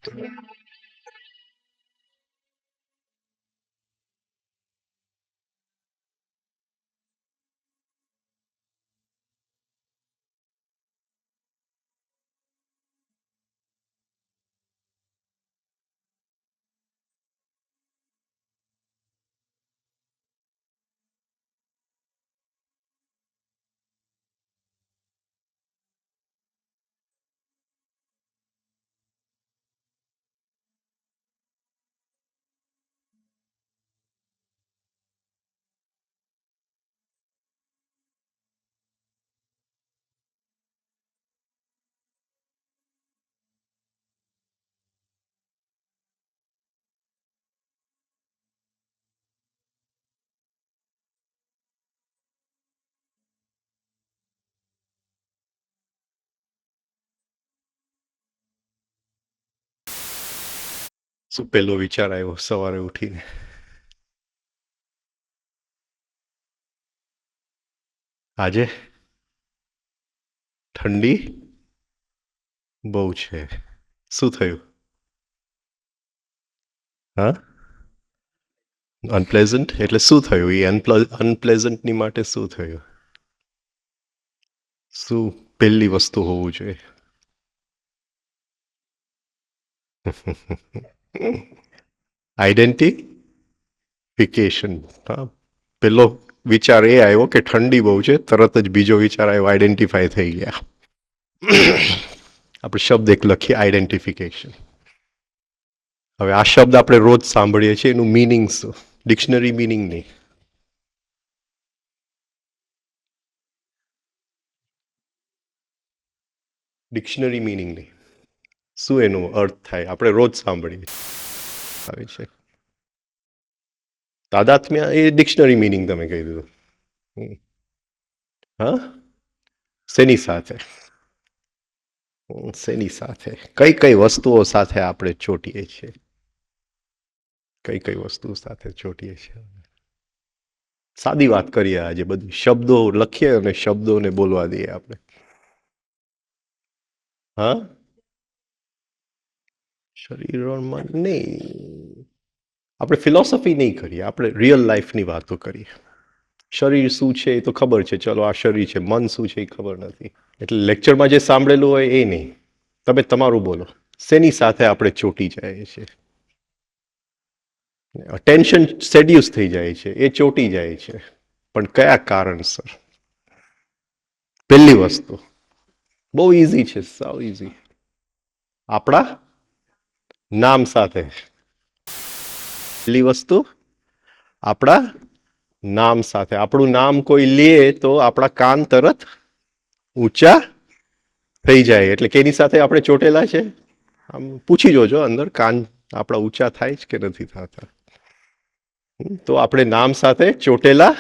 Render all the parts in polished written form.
શું પેલો વિચાર આવ્યો સવારે ઉઠીને? આજે ઠંડી બહુ છે. શું થયું? હા, અનપ્લેઝન્ટ એટલે શું થયું? એ અનપ્લેઝન્ટની માટે શું થયું? શું પહેલી વસ્તુ હોવું જોઈએ? આઈડેન્ટિફિકેશન. હા, પેલો વિચાર એ આવ્યો કે ઠંડી બહુ છે, તરત જ બીજો વિચાર આવ્યો આઈડેન્ટિફાય થઈ ગયા. આપણે શબ્દ એક લખીએ, આઈડેન્ટિફિકેશન. હવે આ શબ્દ આપણે રોજ સાંભળીએ છીએ, એનું મિનિંગ શું? ડિક્શનરી મિનિંગ નહીં, ડિક્શનરી મિનિંગ નહીં. શું એનો અર્થ થાય? આપણે રોજ સાંભળીએ આવે છે. તાદાત્મ્ય એ ડિક્શનરી મિનિંગ તમે કહી દીધું. હા, શેની સાથે? શેની સાથે? કઈ કઈ વસ્તુઓ સાથે આપણે ચોટીએ છીએ? કઈ કઈ વસ્તુ સાથે ચોટીએ છીએ? સાદી વાત કરીએ આજે, બધી શબ્દો લખીએ અને શબ્દોને બોલવા દઈએ આપણે. હા, શરીર મન નહીં. આપણે ફિલોસોફી નહીં કરીએ, આપણે રિયલ લાઈફની વાતો કરીએ. શરીર શું છે એ તો ખબર છે, ચલો આ શરીર છે. મન શું છે એ ખબર નથી. એટલે લેક્ચરમાં જે સાંભળેલું હોય એ નહીં, તમે તમારું બોલો. શેની સાથે આપણે ચોટી જાય છે? ટેન્શન સેડ્યુસ થઈ જાય છે, એ ચોટી જાય છે, પણ કયા કારણસર? પહેલી વસ્તુ બહુ ઇઝી છે, સાવ ઇઝી. આપણા નામ સાથે. પહેલી વસ્તુ આપણા નામ સાથે. આપણું નામ કોઈ લે તો આપણા કાન તરત ઊંચા થઈ જાય. એટલે કેની સાથે આપણે ચોટેલા છે? આમ પૂછી જોજો અંદર, કાન આપણા ઊંચા થાય છે કે નથી થતા? તો આપણે નામ સાથે ચોટેલા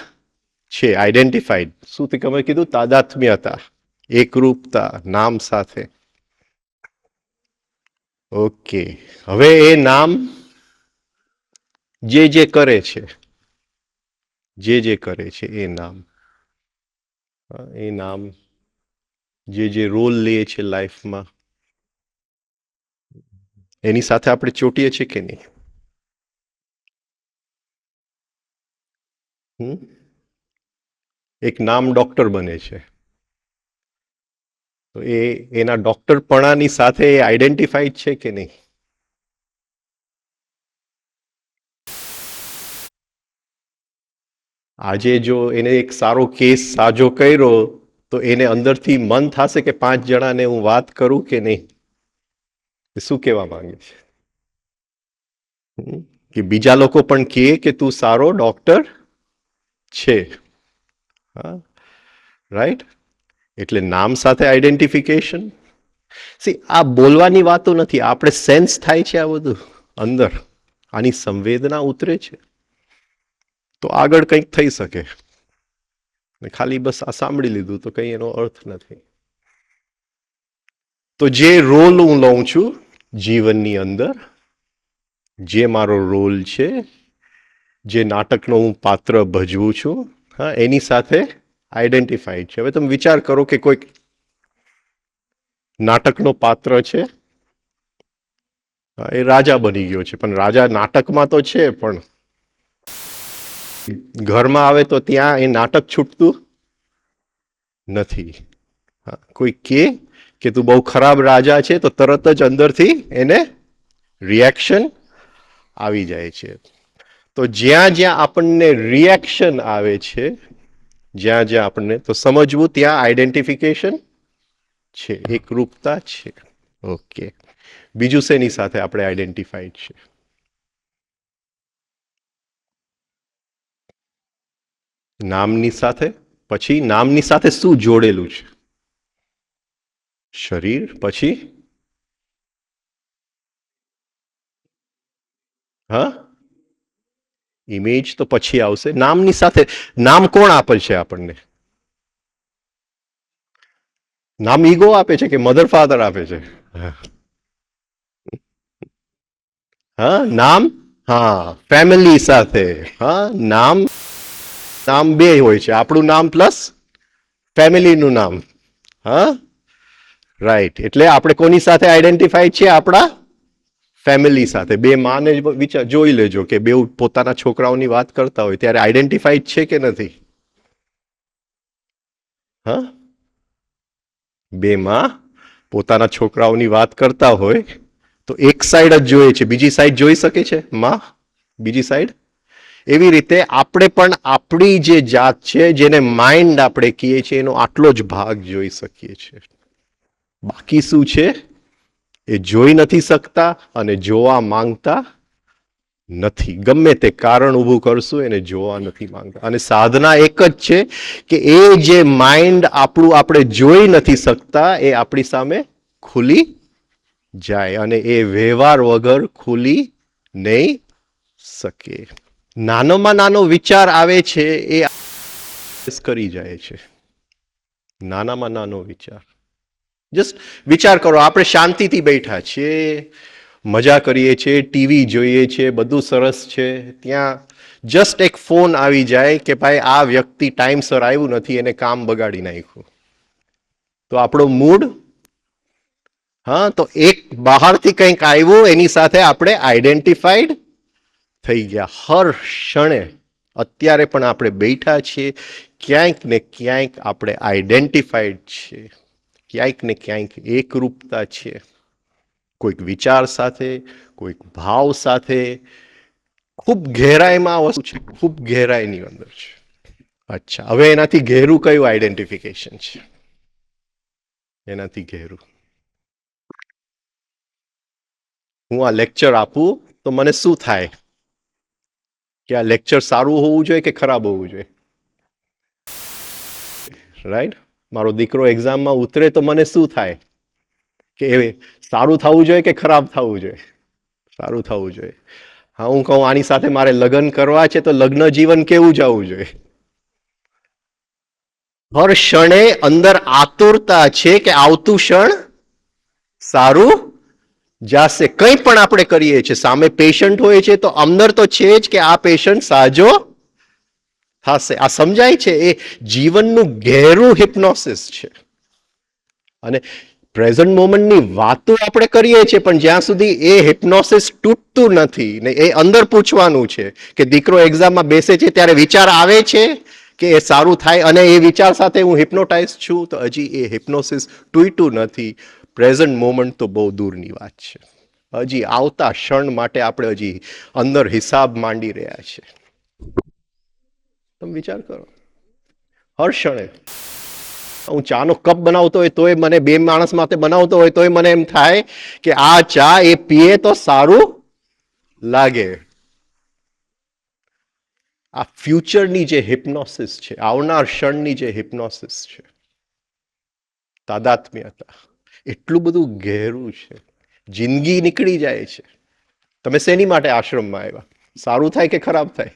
છે, આઈડેન્ટિફાઈડ. શું તમે કીધું? તાદાત્મ્યતા, એકરૂપતા નામ સાથે. ઓકે, હવે એ નામ જે કરે છે, જે કરે છે એ નામ, એ નામ જે રોલ લે છે લાઈફમાં, એની સાથે આપણે ચોટીએ છીએ કે નહીં? એક નામ ડોક્ટર બને છે, તો એના ડોક્ટરપણાની સાથે આઈડેન્ટિફાઈડ છે કે નહીં? આજે જો એને એક સારો કેસ સાજો કર્યો તો એને અંદરથી મન થશે કે 5 જણાને હું વાત કરું કે નહીં? શું કહેવા માંગે છે? કે બીજા લોકો પણ કહે કે તું સારો ડોક્ટર છે. હા, રાઈટ. એટલે નામ સાથે આઈડેન્ટિફિકેશન. સી, આ બોલવાની વાતો નથી, આપણે સેન્સ થાય છે આ બધું અંદર, આની સંવેદના ઉતરે છે તો આગળ કંઈક થઈ શકે. ખાલી બસ આ સાંભળી લીધું તો કંઈ એનો અર્થ નથી. તો જે રોલ હું લઉં છું જીવનની અંદર, જે મારો રોલ છે, જે નાટકનો હું પાત્ર ભજવું છું, હા, એની સાથે આઈડેન્ટિફાઈડ છે. હવે તમે વિચાર કરો કે કોઈક નાટકનો પાત્ર છે, એ રાજા બની ગયો છે, પણ રાજા નાટકમાં તો છે, પણ ઘરમાં આવે તો ત્યાં એ નાટક છૂટતું નથી. કોઈ કે તું બહુ ખરાબ રાજા છે તો તરત જ અંદરથી એને રિએક્શન આવી જાય છે. તો જ્યાં જ્યાં આપણને રિએક્શન આવે છે, જ્યાં જ્યાં આપણને, તો સમજવું ત્યાં આઈડેન્ટિફિકેશન છે, એકરૂપતા છે. ઓકે, બીજું શેની સાથે આપણે આઈડેન્ટિફાઈડ છે? નામની સાથે. પછી નામની સાથે શું જોડેલું છે? શરીર. પછી હા, ઇમેજ તો પછી આવશે. નામની સાથે નામ કોણ આપે છે આપણને? નામ ઈગો આપે છે કે મધર ફાધર આપે છે? હા, નામ. હા, ફેમિલી સાથે. હા, નામ. નામ બે હોય છે, આપણું નામ પ્લસ ફેમિલીનું નામ. હા, રાઈટ. એટલે આપણે કોની સાથે આઈડેન્ટિફાઈડ છીએ? આપણા ફેમિલી સાથે. બે માને વિચાર જોઈ લેજો કે બે પોતાના છોકરાઓની વાત કરતા હોય ત્યારે આઈડેન્ટિફાઈડ છે કે નથી? હા, બે માં પોતાના છોકરાઓની વાત કરતા હોય તો એક સાઈડ જ જોઈએ છે, બીજી સાઈડ જોઈ શકે છે માં? બીજી સાઈડ. એવી રીતે આપણે પણ આપણી જે જાત છે, જેને માઇન્ડ આપણે કહીએ છીએ, એનો આટલો જ ભાગ જોઈ શકીએ છીએ. બાકી શું છે એ જોઈ નથી શકતા અને જોવા માંગતા નથી. ગમે તે કારણ ઊભું કરશું, એને જોવા નથી માંગતા. અને સાધના એક જ છે કે એ જે માઇન્ડ આપણું આપણે જોઈ નથી શકતા એ આપણી સામે ખુલી જાય, અને એ વ્યવહાર વગર ખુલી નહીં શકે. નાનોમાં નાનો વિચાર આવે છે એ કરી જાય છે. નાનામાં નાનો વિચાર. જસ્ટ વિચાર કરો, આપણે શાંતિથી બેઠા છીએ, મજા કરીએ છીએ, ટીવી જોઈએ છીએ, બધું સરસ છે. ત્યાં જસ્ટ એક ફોન આવી જાય કે ભાઈ આ વ્યક્તિ ટાઈમસર આવ્યું નથી, એને કામ બગાડી નાખ્યું. તો આપણો મૂડ, હા, તો એક બહારથી કંઈક આવ્યું એની સાથે આપણે આઈડેન્ટિફાઈડ થઈ ગયા. હર ક્ષણે અત્યારે પણ આપણે બેઠા છીએ, ક્યાંક ને ક્યાંક આપણે આઈડેન્ટિફાઈડ છીએ, ક્યાંક ને ક્યાંક એકરૂપતા છે. કોઈક વિચાર સાથે, કોઈક ભાવ સાથે. ખૂબ ગહેરાઈમાં વસ્તુ છે, ખૂબ ગહેરાઈની અંદર છે. અચ્છા, હવે એનાથી ઘેરું કયું આઈડેન્ટિફિકેશન છે? એનાથી ઘેરું, હું આ લેક્ચર આપું તો મને શું થાય? કે આ લેક્ચર સારું હોવું જોઈએ કે ખરાબ હોવું જોઈએ? રાઈટ. મારો દીકરો એક્ઝામમાં ઉતરે તો મને શું થાય? કે એ સારું થવું જોઈએ કે ખરાબ થવું જોઈએ? સારું થવું જોઈએ. હા, હું કહું આની સાથે મારે લગ્ન કરવા છે તો લગ્ન જીવન કેવું જવું જોઈએ? હર ક્ષણે અંદર આતુરતા છે કે આવતું ક્ષણ સારું જાશે. કંઈ પણ આપણે કરીએ છીએ, સામે પેશન્ટ હોય છે તો અંદર તો છે જ કે આ પેશન્ટ સાજો થશે. આ સમજાય છે? એ જીવનનું ગહેરું હિપ્નોસિસ છે. અને પ્રેઝન્ટ મોમેન્ટની વાતો આપણે કરીએ છીએ, પણ જ્યાં સુધી એ હિપ્નોસિસ તૂટતું નથી ને, એ અંદર પૂછવાનું છે કે દીકરો એક્ઝામમાં બેસે છે ત્યારે વિચાર આવે છે કે એ સારું થાય, અને એ વિચાર સાથે હું હિપ્નોટાઇઝ છું, તો હજી એ હિપ્નોસિસ તૂટ્યું નથી. પ્રેઝન્ટ મોમેન્ટ તો બહુ દૂરની વાત છે. હજી આવતા ક્ષણ માટે આપણે હજી અંદર હિસાબ માંડી રહ્યા છે. તમે વિચાર કરો, હર ક્ષણે હું ચાનો કપ બનાવતો હોય તોય મને, બે માણસ માટે બનાવતો હોય તોય મને એમ થાય કે આ ચા એ પીએ તો સારું લાગે. આ ફ્યુચરની જે હિપ્નોસિસ છે, આવનાર ક્ષણની જે હિપ્નોસિસ છે, તાદાત્મ્યતા, એટલું બધું ગહેરું છે. જિંદગી નીકળી જાય છે. તમે શેની માટે આશ્રમમાં આવ્યા? સારું થાય કે ખરાબ થાય?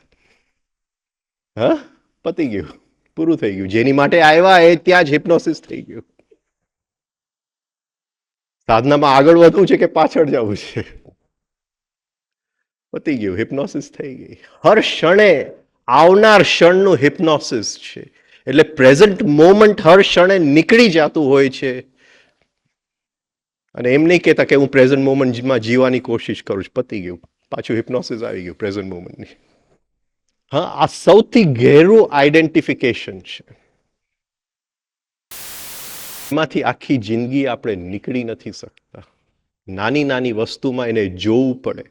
હા, પતી ગયું, પૂરું થઈ ગયું. જેની માટે આવ્યા એ ત્યાં જ હિપ્નોસિસ થઈ ગયું. સાધનામાં આગળ વધવું છે કે પાછળ જવું છે? પતી ગયું, હિપ્નોસિસ થઈ ગઈ. હર ક્ષણે આવનાર ક્ષણનું હિપ્નોસિસ છે. એટલે પ્રેઝન્ટ મોમેન્ટ હર ક્ષણે નીકળી જતું હોય છે. અને એમ નહીં કહેતા કે હું પ્રેઝન્ટ મોમેન્ટમાં જીવવાની કોશિશ કરું છું, પતી ગયું, પાછું હિપ્નોસિસ આવી ગયું પ્રેઝન્ટ મોમેન્ટની. હા, આ સૌથી ઘેરું આઈડેન્ટિફિકેશન છે. એમાંથી આખી જિંદગી આપણે નીકળી નથી શકતા. નાની નાની વસ્તુમાં એને જોવું પડે.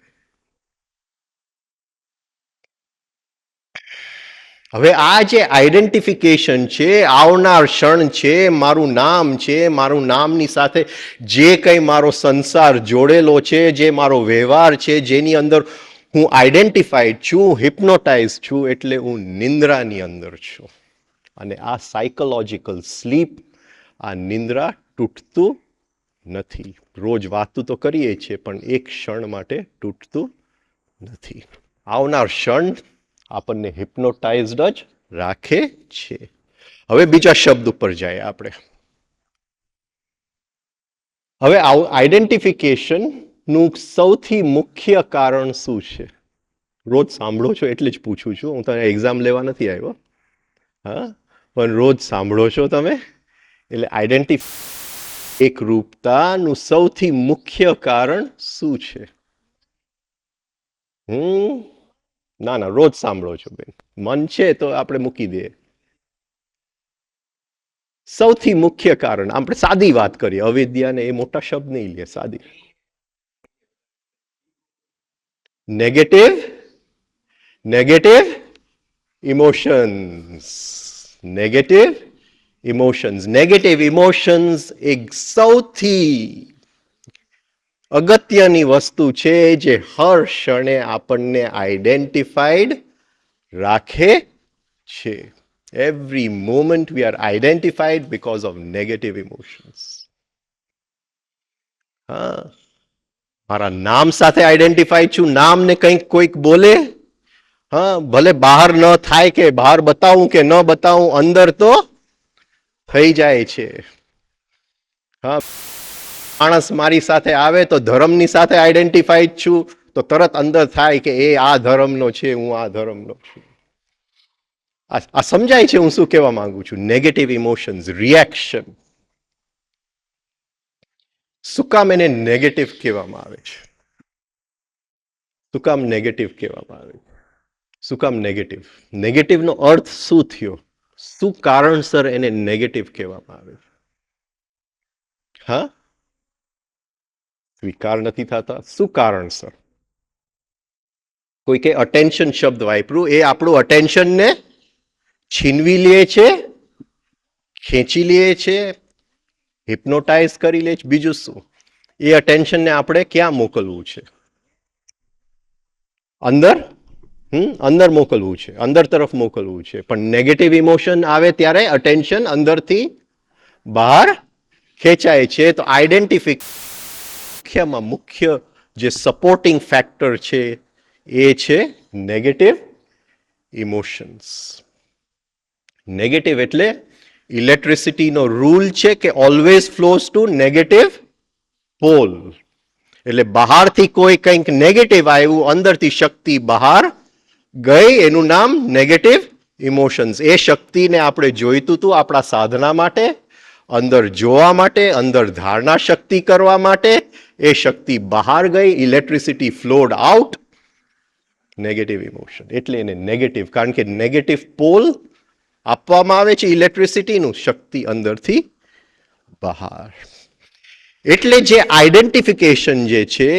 હવે આ જે આઈડેન્ટિફિકેશન છે, આવનાર ક્ષણ છે, મારું નામ છે, મારું નામની સાથે જે કંઈ મારો સંસાર જોડેલો છે, જે મારો વ્યવહાર છે, જેની અંદર હું આઈડેન્ટિફાઈડ છું, હિપ્નોટાઇઝ છું, એટલે હું નિંદ્રાની અંદર છું. અને આ સાયકોલોજીકલ સ્લીપ, આ નિંદ્રા તૂટતું નથી. રોજ વાતું તો કરીએ છીએ, પણ એક ક્ષણ માટે તૂટતું નથી. આવનાર ક્ષણ આપણને હિપ્નોટાઇઝડ જ રાખે છે. હવે બીજા શબ્દ ઉપર જાય આપણે. હવે આઈડેન્ટિફિકેશન નું સૌથી મુખ્ય કારણ શું છે? રોજ સાંભળો છો એટલે જ પૂછું છું, હું તને એક્ઝામ લેવા નથી આવ્યો. હા, પણ રોજ સાંભળો છો તમે એટલે એકરૂપતાનું સૌથી મુખ્ય કારણ શું છે? ના ના, રોજ સાંભળો છો બેન. મન છે તો આપણે મૂકી દઈએ. સૌથી મુખ્ય કારણ, આપણે સાદી વાત કરીએ, અવિદ્યાને એ મોટા શબ્દ નહીં લે, સાદી. Negative emotions. નેગેટિવ ઇમોશન્સ એક સૌથી અગત્યની વસ્તુ છે જે હર ક્ષણે આપણને આઈડેન્ટિફાઈડ રાખે છે. Every moment we are identified because of negative emotions. હા, મારા નામ સાથે આઈડેન્ટિફાઈડ છું. નામને કંઈક કોઈક બોલે, હા, ભલે બહાર ન થાય કે બહાર બતાવું કે ન બતાવું, અંદર તો થઈ જાય છે. હા, માણસ મારી સાથે આવે તો ધર્મની સાથે આઈડેન્ટિફાઈડ છું, તો તરત અંદર થાય કે એ આ ધર્મનો છે, હું આ ધર્મનો છું. આ સમજાય છે હું શું કહેવા માંગુ છું? Negative emotions, reaction. શું કામ એને નેગેટિવ કહેવામાં આવે છે? શું કામ નેગેટિવ કહેવામાં આવે છે? શું કામ નેગેટિવ? નેગેટિવનો અર્થ શું થયો? શું કારણસર એને નેગેટિવ કહેવામાં આવે છે? હા, સ્વીકાર નથી થતા. શું કારણસર? કોઈ કે અટેન્શન શબ્દ વાપર્યું, એ આપણું અટેન્શનને છીનવી લે છે, ખેંચી લે છે, હિપ્નોટાઇઝ કરી લે છે. બીજું શું? એ અટેન્શનને આપણે ક્યાં મોકલવું છે? અંદર મોકલવું છે, અંદર તરફ મોકલવું છે. પણ નેગેટિવ ઇમોશન આવે ત્યારે અટેન્શન અંદરથી બહાર ખેંચાય છે. તો આઈડેન્ટિફિકેશનમાં મુખ્ય જે સપોર્ટિંગ ફેક્ટર છે એ છે નેગેટિવ ઇમોશન્સ. નેગેટિવ એટલે ઇલેક્ટ્રિસિટીનો રૂલ છે કે always flows to negative pole. એટલે બહારથી કોઈ કંઈક નેગેટિવ આવ્યું, અંદરથી શક્તિ બહાર ગઈ, એનું નામ નેગેટિવ ઇમોશન્સ. એ શક્તિને આપણે જોઈતું હતું આપણા સાધના માટે, અંદર જોવા માટે, અંદર ધારણા શક્તિ કરવા માટે. એ શક્તિ બહાર ગઈ, electricity flood out, negative emotion. એટલે એને નેગેટિવ, કારણ કે નેગેટિવ પોલ આપવામાં આવે છે ઇલેક્ટ્રિસિટીનું, શક્તિ અંદરથી બહાર. એટલે જે આઈડેન્ટિફિકેશન જે છે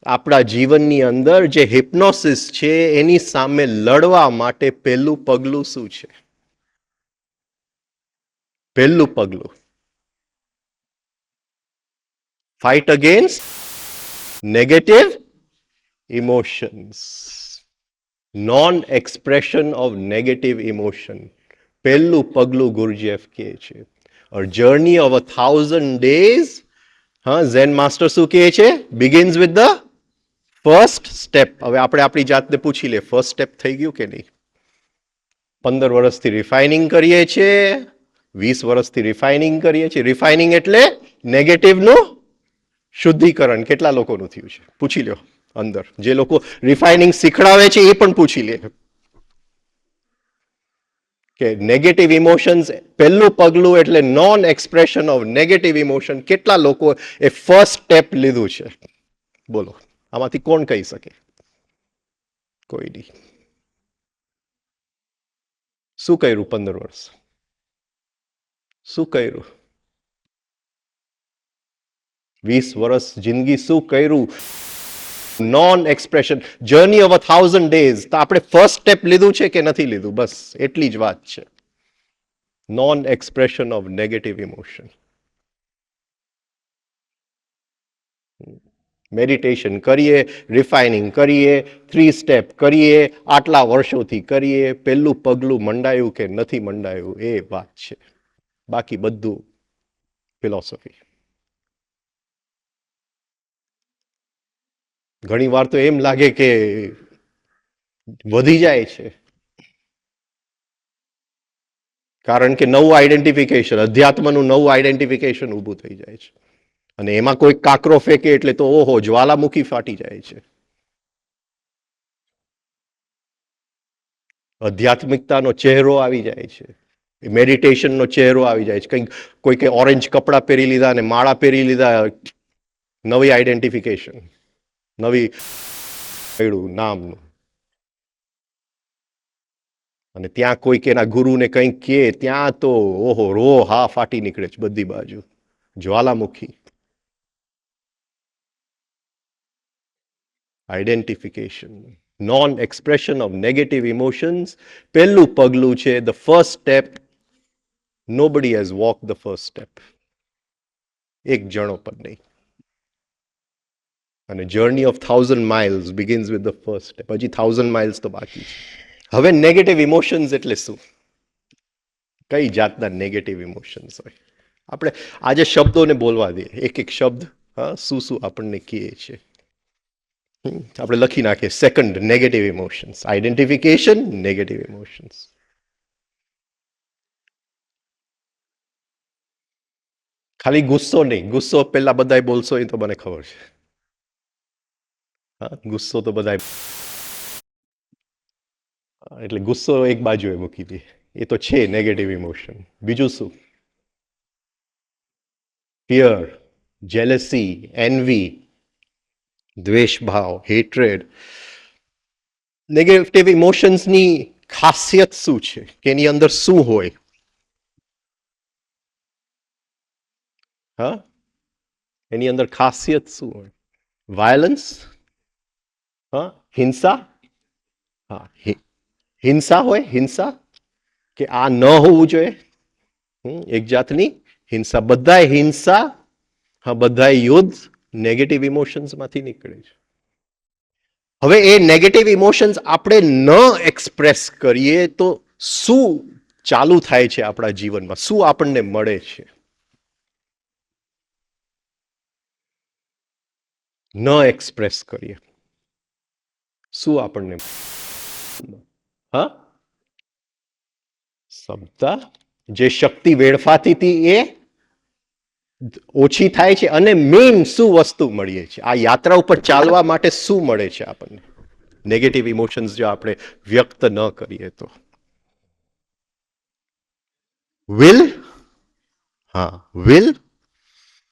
આપણા જીવનની અંદર, જે હિપ્નોસિસ છે, એની સામે લડવા માટે પહેલું પગલું શું છે? પહેલું પગલું, fight against negative emotions, non expression of negative emotion. પહેલું પગલું ગુરુજીએફ કહે છે. અ જર્ની ઓફ 1000 days. હા, ઝેન માસ્ટર શું કહે છે? Begins with the first step. હવે આપણે આપણી જાતને પૂછી લે, ફર્સ્ટ સ્ટેપ થઈ ગયું કે નહીં? 15 વર્ષથી રિફાઇનિંગ કરીએ છીએ, 20 વર્ષથી રિફાઇનિંગ કરીએ છીએ. રિફાઇનિંગ એટલે નેગેટિવનું શુદ્ધિકરણ. કેટલા લોકોનું થયું છે? પૂછી લો અંદર. જે લોકો રિફાઇનિંગ શીખડાવે છે એ પણ પૂછી લે. કે નેગેટિવ ઇમોશન્સ પહેલું પગલું એટલે non expression of negative emotion. કેટલા લોકો એ ફર્સ્ટ સ્ટેપ લીધું છે? બોલો, આમાંથી કોણ કહી શકે? કોઈ નહીં. શું કર્યું 15 વર્ષ? શું કર્યું 20 વર્ષ જિંદગી? શું કર્યું? Non expression journey of 1000 days. તો આપણે ફર્સ્ટ સ્ટેપ લીધું છે કે નથી લીધું? બસ એટલી જ વાત છે. Non expression of negative emotion. Meditation કરીએ, રિફાઇનિંગ કરીએ, 3 સ્ટેપ કરીએ, આટલા વર્ષોથી કરીએ, પહેલું પગલું મંડાયું કે નથી મંડાયું એ વાત છે. બાકી બધું ફિલોસોફી. ઘણી વાર તો એમ લાગે કે વધી જાય છે, કારણ કે નવું આઈડેન્ટિફિકેશન, અધ્યાત્મનું નવું આઈડેન્ટિફિકેશન ઊભું થઈ જાય છે. અને એમાં કોઈ કાકરો ફેંકે એટલે તો ઓહો, જ્વાલામુખી ફાટી જાય છે. આધ્યાત્મિકતાનો ચહેરો આવી જાય છે, મેડિટેશનનો ચહેરો આવી જાય છે. કંઈક કોઈ કે ઓરેન્જ કપડાં પહેરી લીધા અને માળા પહેરી લીધા, નવી આઈડેન્ટિફિકેશન, નવી નામનું. અને ત્યાં કોઈક એના ગુરુને કંઈક કહે ત્યાં તો ઓહો રો હા ફાટી નીકળે છે બધી બાજુ, જ્વાલામુખી. Identification, non expression of negative emotions પહેલું પગલું છે. The first step. Nobody has walk the first step. એક જણો પણ નહીં. અને journey of 1000 miles begins with the first step. હજી 1000 માઇલ્સ તો બાકી છે. હવે નેગેટિવ ઇમોશન્સ એટલે શું? કઈ જાતના નેગેટિવ ઇમોશન્સ હોય? આપણે આજે શબ્દોને બોલવા દઈએ, એક એક શબ્દ. હા, શું શું આપણને કહે છે આપણે લખી નાખીએ. Second, negative emotions. Identification, negative emotions. ખાલી ગુસ્સો નહીં, ગુસ્સો પેલા બધા બોલશો એ તો મને ખબર છે. હા, ગુસ્સો તો બધા, એટલે ગુસ્સો એક બાજુ એ મૂકી દે, એ તો છે નેગેટિવ ઇમોશન. બીજું શું? ફિયર, જેલસી, એનવી, દ્વેષ ભાવ, હેટ્રેડ. નેગેટિવ ઇમોશન્સની ખાસિયત શું છે કે એની અંદર શું હોય? હા, એની અંદર ખાસિયત શું હોય? વાયલન્સ, હા, હિંસા. હા, હિંસા હોય, હિંસા કે આ ન હોવું જોઈએ. એક જાતની હિંસા. બધા હિંસા, હા, બધા યુદ્ધ નેગેટિવ ઇમોશન્સ માંથી નીકળે છે. હવે એ નેગેટિવ ઇમોશન્સ આપણે ન એક્સપ્રેસ કરીએ તો શું ચાલુ થાય છે આપણા જીવનમાં? શું આપણને મળે છે? ન એક્સપ્રેસ કરીએ શું આપણને? હા, ક્ષમતા. જે શક્તિ વેડફાતી હતી એ ઓછી થાય છે. અને મેઇન શું વસ્તુ મળીએ છે આ યાત્રા ઉપર ચાલવા માટે? શું મળે છે આપણને? નેગેટિવ ઇમોશન્સ જો આપણે વ્યક્ત ન કરીએ તો વિલ. હા, વિલ.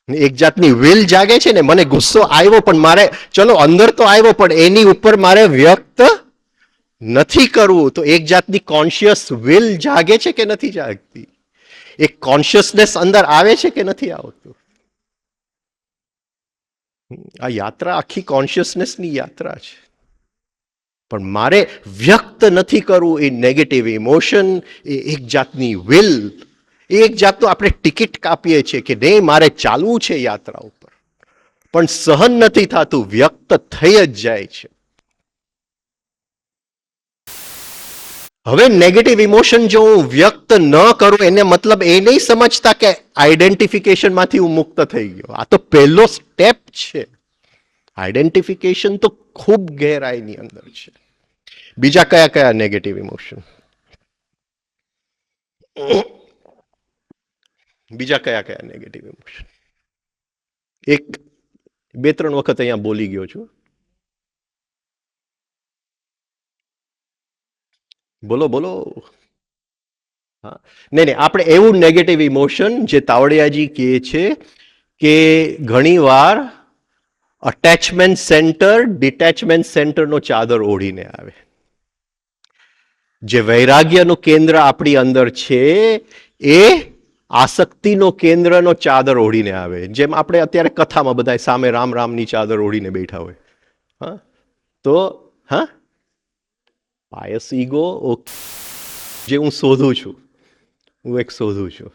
એક જાતની વિલ જાગે છે ને. મને ગુસ્સો આવ્યો પણ મારે, ચલો અંદર તો આવ્યો પણ એની ઉપર મારે વ્યક્ત નથી કરવું. તો એક જાતની કોન્શિયસ વિલ જાગે છે કે નથી જાગતી? એક કોન્શિયસનેસ અંદર આવે છે કે નથી આવતું? આ યાત્રા આખી કોન્શિયસનેસની યાત્રા છે. પણ મારે વ્યક્ત નથી કરવું એ નેગેટિવ ઇમોશન, એ એક જાતની વિલ, એક જાતનું આપણે ટિકિટ કાપીએ છીએ કે નહીં મારે ચાલવું છે યાત્રા ઉપર, પણ સહન નથી થતું, વ્યક્ત થઈ જ જાય છે. હવે નેગેટિવ ઇમોશન જો હું વ્યક્ત ન કરું એને મતલબ એ નહીં સમજતા કે આઈડેન્ટિફિકેશન માંથી હું મુક્ત થઈ ગયો. આ તો પહેલો સ્ટેપ છે. આઈડેન્ટિફિકેશન તો ખૂબ ગહેરાઈની અંદર છે. બીજા કયા કયા નેગેટિવ ઇમોશન? બીજા કયા કયા નેગેટિવ ઇમોશન? એક બે ત્રણ વખત અહીંયા બોલી ગયો છું. બોલો બોલો. હા, નહીં નહીં, આપણે એવું નેગેટિવ ઇમોશન જે તાવડિયાજી કહે છે કે ઘણીવાર અટેચમેન્ટ સેન્ટર ડિટેચમેન્ટ સેન્ટરનો ચાદર ઓઢીને આવે. જે વૈરાગ્યનું કેન્દ્ર આપણી અંદર છે એ આસક્તિનો કેન્દ્રનો ચાદર ઓઢીને આવે. જેમ આપણે અત્યારે કથામાં બધા સામે રામ રામની ચાદર ઓઢીને બેઠા હોય. હા, તો હા, પાયસ ઈગો જે હું શોધું છું, હું એક શોધું છું.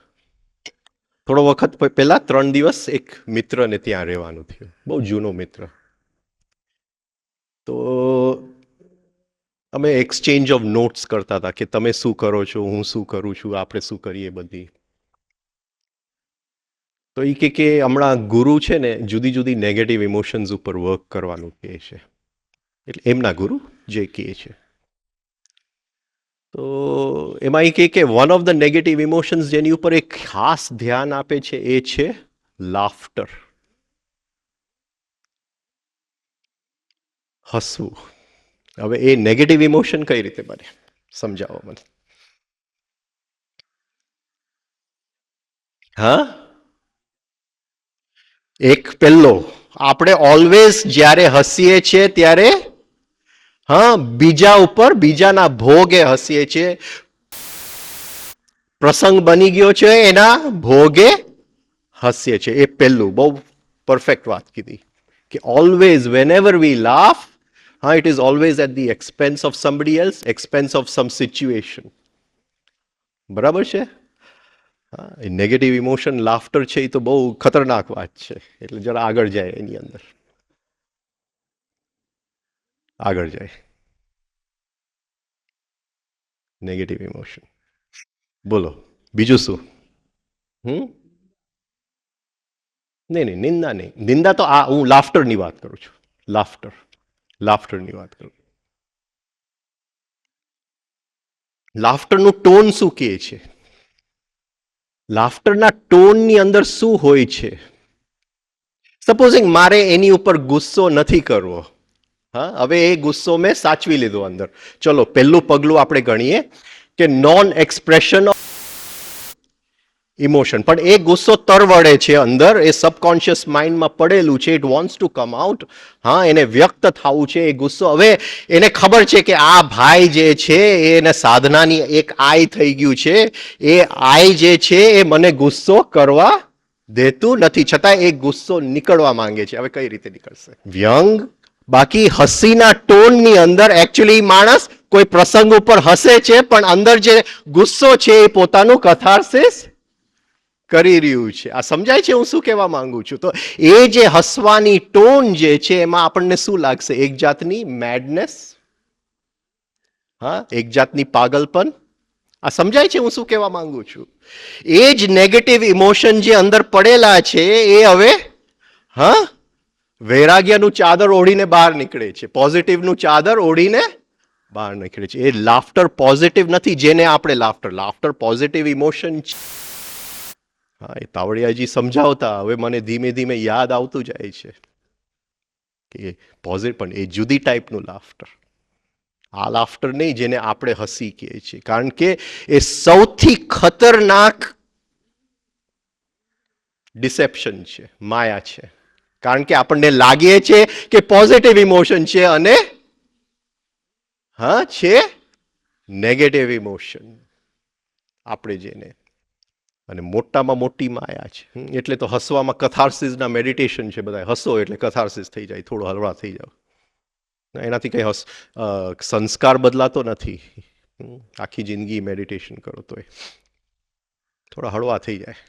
થોડો વખત પહેલા 3 દિવસ એક મિત્રને ત્યાં રહેવાનું થયું, બહુ જૂનો મિત્ર. તો અમે એક્સચેન્જ ઓફ નોટ્સ કરતા હતા કે તમે શું કરો છો, હું શું કરું છું, આપણે શું કરીએ બધી. તો એ કે હમણાં ગુરુ છે ને જુદી જુદી નેગેટિવ ઇમોશન્સ ઉપર વર્ક કરવાનું કહે છે. એટલે એમના ગુરુ જે કહે છે. તો એમાં એ કે one of the negative emotions જેની ઉપર એક ખાસ ધ્યાન આપે છે એ છે લાફ્ટર, હસવું. હવે એ નેગેટિવ ઇમોશન કઈ રીતે બને, સમજાવો મને. હા, એક પહેલો, આપણે ઓલવેઝ જ્યારે હસીએ છીએ ત્યારે હા બીજા ઉપર બીજાના ભોગે હસીએ છીએ. પ્રસંગ બની ગયો છે એના ભોગે હસીએ છીએ. એ પહેલું બહુ પરફેક્ટ વાત કીધી કે always whenever we laugh, હા, it is always at the expense of somebody else, expense of some situation. બરાબર છે. હા, એ નેગેટિવ ઇમોશન લાફ્ટર છે એ તો બહુ ખતરનાક વાત છે. એટલે જરા આગળ જાય એની અંદર, આગળ જાય નેગેટિવ ઇમોશન. બોલો બીજું શું? નહીં નહીં, નિંદા નહીં. નિંદા તો આ હું લાફ્ટરની વાત કરું છું. લાફ્ટર, લાફ્ટરની વાત કરું. લાફ્ટરનું ટોન શું કહે છે? લાફ્ટરના ટોનની અંદર શું હોય છે? સપોઝિંગ મારે એની ઉપર ગુસ્સો નથી કરવો. હા, હવે એ ગુસ્સો મેં સાચવી લીધો અંદર. ચલો પહેલું પગલું આપણે ગણીએ કે નોન એક્સપ્રેશન ઓફ ઇમોશન. પણ એ ગુસ્સો તરવડે છે અંદર, એ સબકોન્શિયસ માઇન્ડમાં પડેલું છે. It wants to come out. હા, એને વ્યક્ત થવું છે એ ગુસ્સો. હવે એને ખબર છે કે આ ભાઈ જે છે એને સાધનાની એક આઈ થઈ ગયું છે. એ આઈ જે છે એ મને ગુસ્સો કરવા દેતું નથી, છતાં એ ગુસ્સો નીકળવા માંગે છે. હવે કઈ રીતે નીકળશે? વ્યંગ. બાકી હસીના ટોનની અંદર એકચ્યુઅલી માણસ કોઈ પ્રસંગ ઉપર હસે છે, પણ અંદર જે ગુસ્સો છે એ પોતાનું કથાર્સિસ કરી રહ્યું છે. આ સમજાય છે હું શું કહેવા માંગુ છું? તો એ જે હસવાની ટોન જે છે એમાં આપણને શું લાગશે? એક જાતની મેડનેસ, હા, એક જાતની પાગલપન. આ સમજાય છે હું શું કહેવા માંગુ છું? એ જ નેગેટિવ ઇમોશન જે અંદર પડેલા છે એ હવે હા વૈરાગ્યનું ચાદર ઓઢીને બહાર નીકળે છે, પોઝિટિવનું ચાદર ઓઢીને બહાર નીકળે છે. એ લાફ્ટર પોઝિટિવ નથી જેને આપણે લાફ્ટર પોઝિટિવ ઇમોશન. હા, એ તાવડિયાજી સમજાવતા હવે મને ધીમે ધીમે યાદ આવતું જાય છે કે પોઝિટિવ પણ એ જુદી ટાઈપનું લાફ્ટર. આ લાફ્ટર નહીં જેને આપણે હસી કહીએ છીએ, કારણ કે એ સૌથી ખતરનાક ડિસેપ્શન છે, માયા છે. કારણ કે આપણને લાગે છે કે પોઝિટિવ ઇમોશન છે અને હા છે નેગેટિવ ઇમોશન આપણે જેને, અને મોટામાં મોટી માયા છે. એટલે તો હસવામાં કથાર્સિસના મેડિટેશન છે. બધા હસો એટલે કથાર્સિસ થઈ જાય, થોડો હળવા થઈ જાવ. એનાથી કઈ સંસ્કાર બદલાતો નથી. આખી જિંદગી મેડિટેશન કરો તો થોડા હળવા થઈ જાય.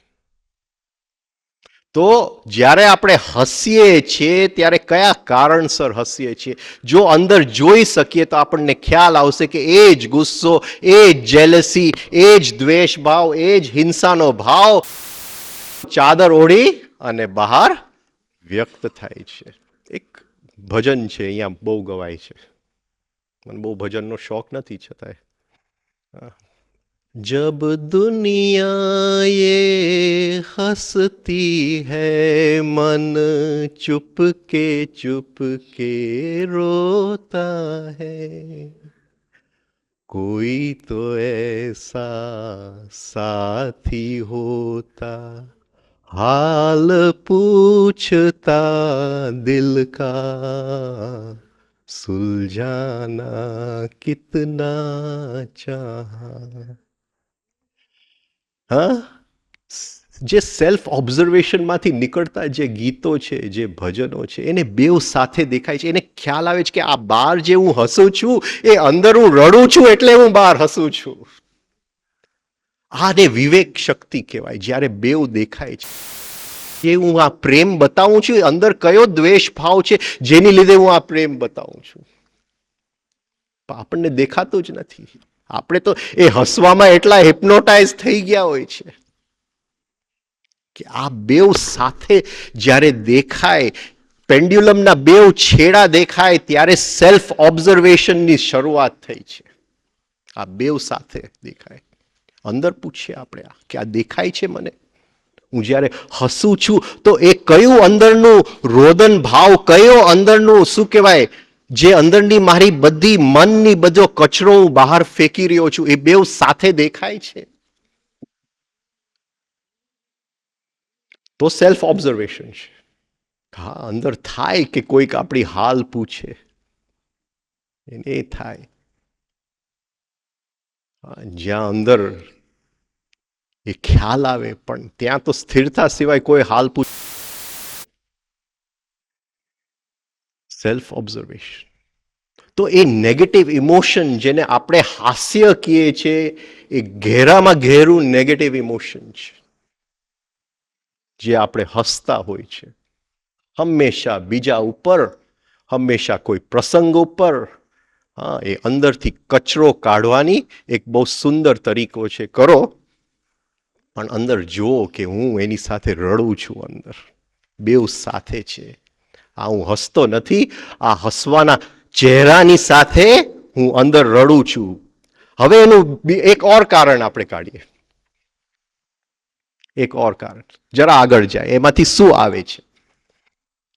તો જ્યારે આપણે હસીએ છીએ ત્યારે કયા કારણસર હસીએ છીએ? જો અંદર જોઈ શકીએ તો આપણને ખ્યાલ આવશે કે એ જ ગુસ્સો, એ જ જેલસી, એ જ દ્વેષ ભાવ, એ જ હિંસાનો ભાવ ચાદર ઓઢી અને બહાર વ્યક્ત થાય છે. એક ભજન છે અહીંયા બહુ ગવાય છે. મને બહુ ભજનનો શોખ નથી, છતાંય जब दुनिया ये हंसती है मन चुप के रोता है, कोई तो ऐसा साथी होता हाल पूछता दिल का सुलझाना कितना चाहा. હા, જે સેલ્ફ ઓબ્ઝર્વેશનમાંથી નીકળતા જે ગીતો છે, જે ભજનો છે, એને બેવ સાથે દેખાય છે. એને ખ્યાલ આવે છે કે આ બહાર જે હું હસું છું એ અંદર હું રડું છું એટલે હું બહાર હસું છું. આને વિવેક શક્તિ કહેવાય. જ્યારે બેવ દેખાય છે, જે હું આ પ્રેમ બતાવું છું અંદર કયો દ્વેષ ભાવ છે જેની લીધે હું આ પ્રેમ બતાવું છું, આપણને દેખાતું જ નથી. આપણે તો એ હસવામાં એટલા હિપ્નોટાઇઝ થઈ ગયા હોય છે કે આ બેવ સાથે જ્યારે દેખાય, પેન્ડ્યુલમના બેવ છેડા દેખાય ત્યારે સેલ્ફ ઓબ્ઝર્વેશનની શરૂઆત થઈ છે. આ બેવ સાથે દેખાય. અંદર પૂછીએ આપણે કે આ દેખાય છે મને? હું જ્યારે હસું છું તો એ કયું અંદરનું રોદન ભાવ, કયો અંદરનું શું કહેવાય, જે અંદરની મારી બધી મનની બધો કચરો હું બહાર ફેંકી રહ્યો છું, એ બેવ સાથે દેખાય છે. તો સેલ્ફ ઓબ્ઝર્વેશન છે. હા, અંદર થાય કે કોઈક આપણી હાલ પૂછે, એને થાય. જ્યાં અંદર એ ખ્યાલ આવે, પણ ત્યાં તો સ્થિરતા સિવાય કોઈ હાલ પૂછ. Self observation. તો એ નેગેટિવ ઇમોશન જેને આપણે હાસ્ય કહીએ છીએ, એ ઘેરામાં ઘેરું નેગેટિવ ઇમોશન છે. જે આપણે હસતા હોય છે હંમેશા બીજા ઉપર, હંમેશા કોઈ પ્રસંગ ઉપર. હા, એ અંદરથી કચરો કાઢવાની એક બહુ સુંદર તરીકો છે. કરો, પણ અંદર જુઓ કે હું એની સાથે રડું છું. અંદર બેવ સાથે છે. આ હું હસતો નથી, આ હસવાના ચહેરાની સાથે હું અંદર રડું છું. હવે એનું એક ઓર કારણ આપણે કાઢીએ. એક ઓર કારણ જરા આગળ જાય, એમાંથી શું આવે છે?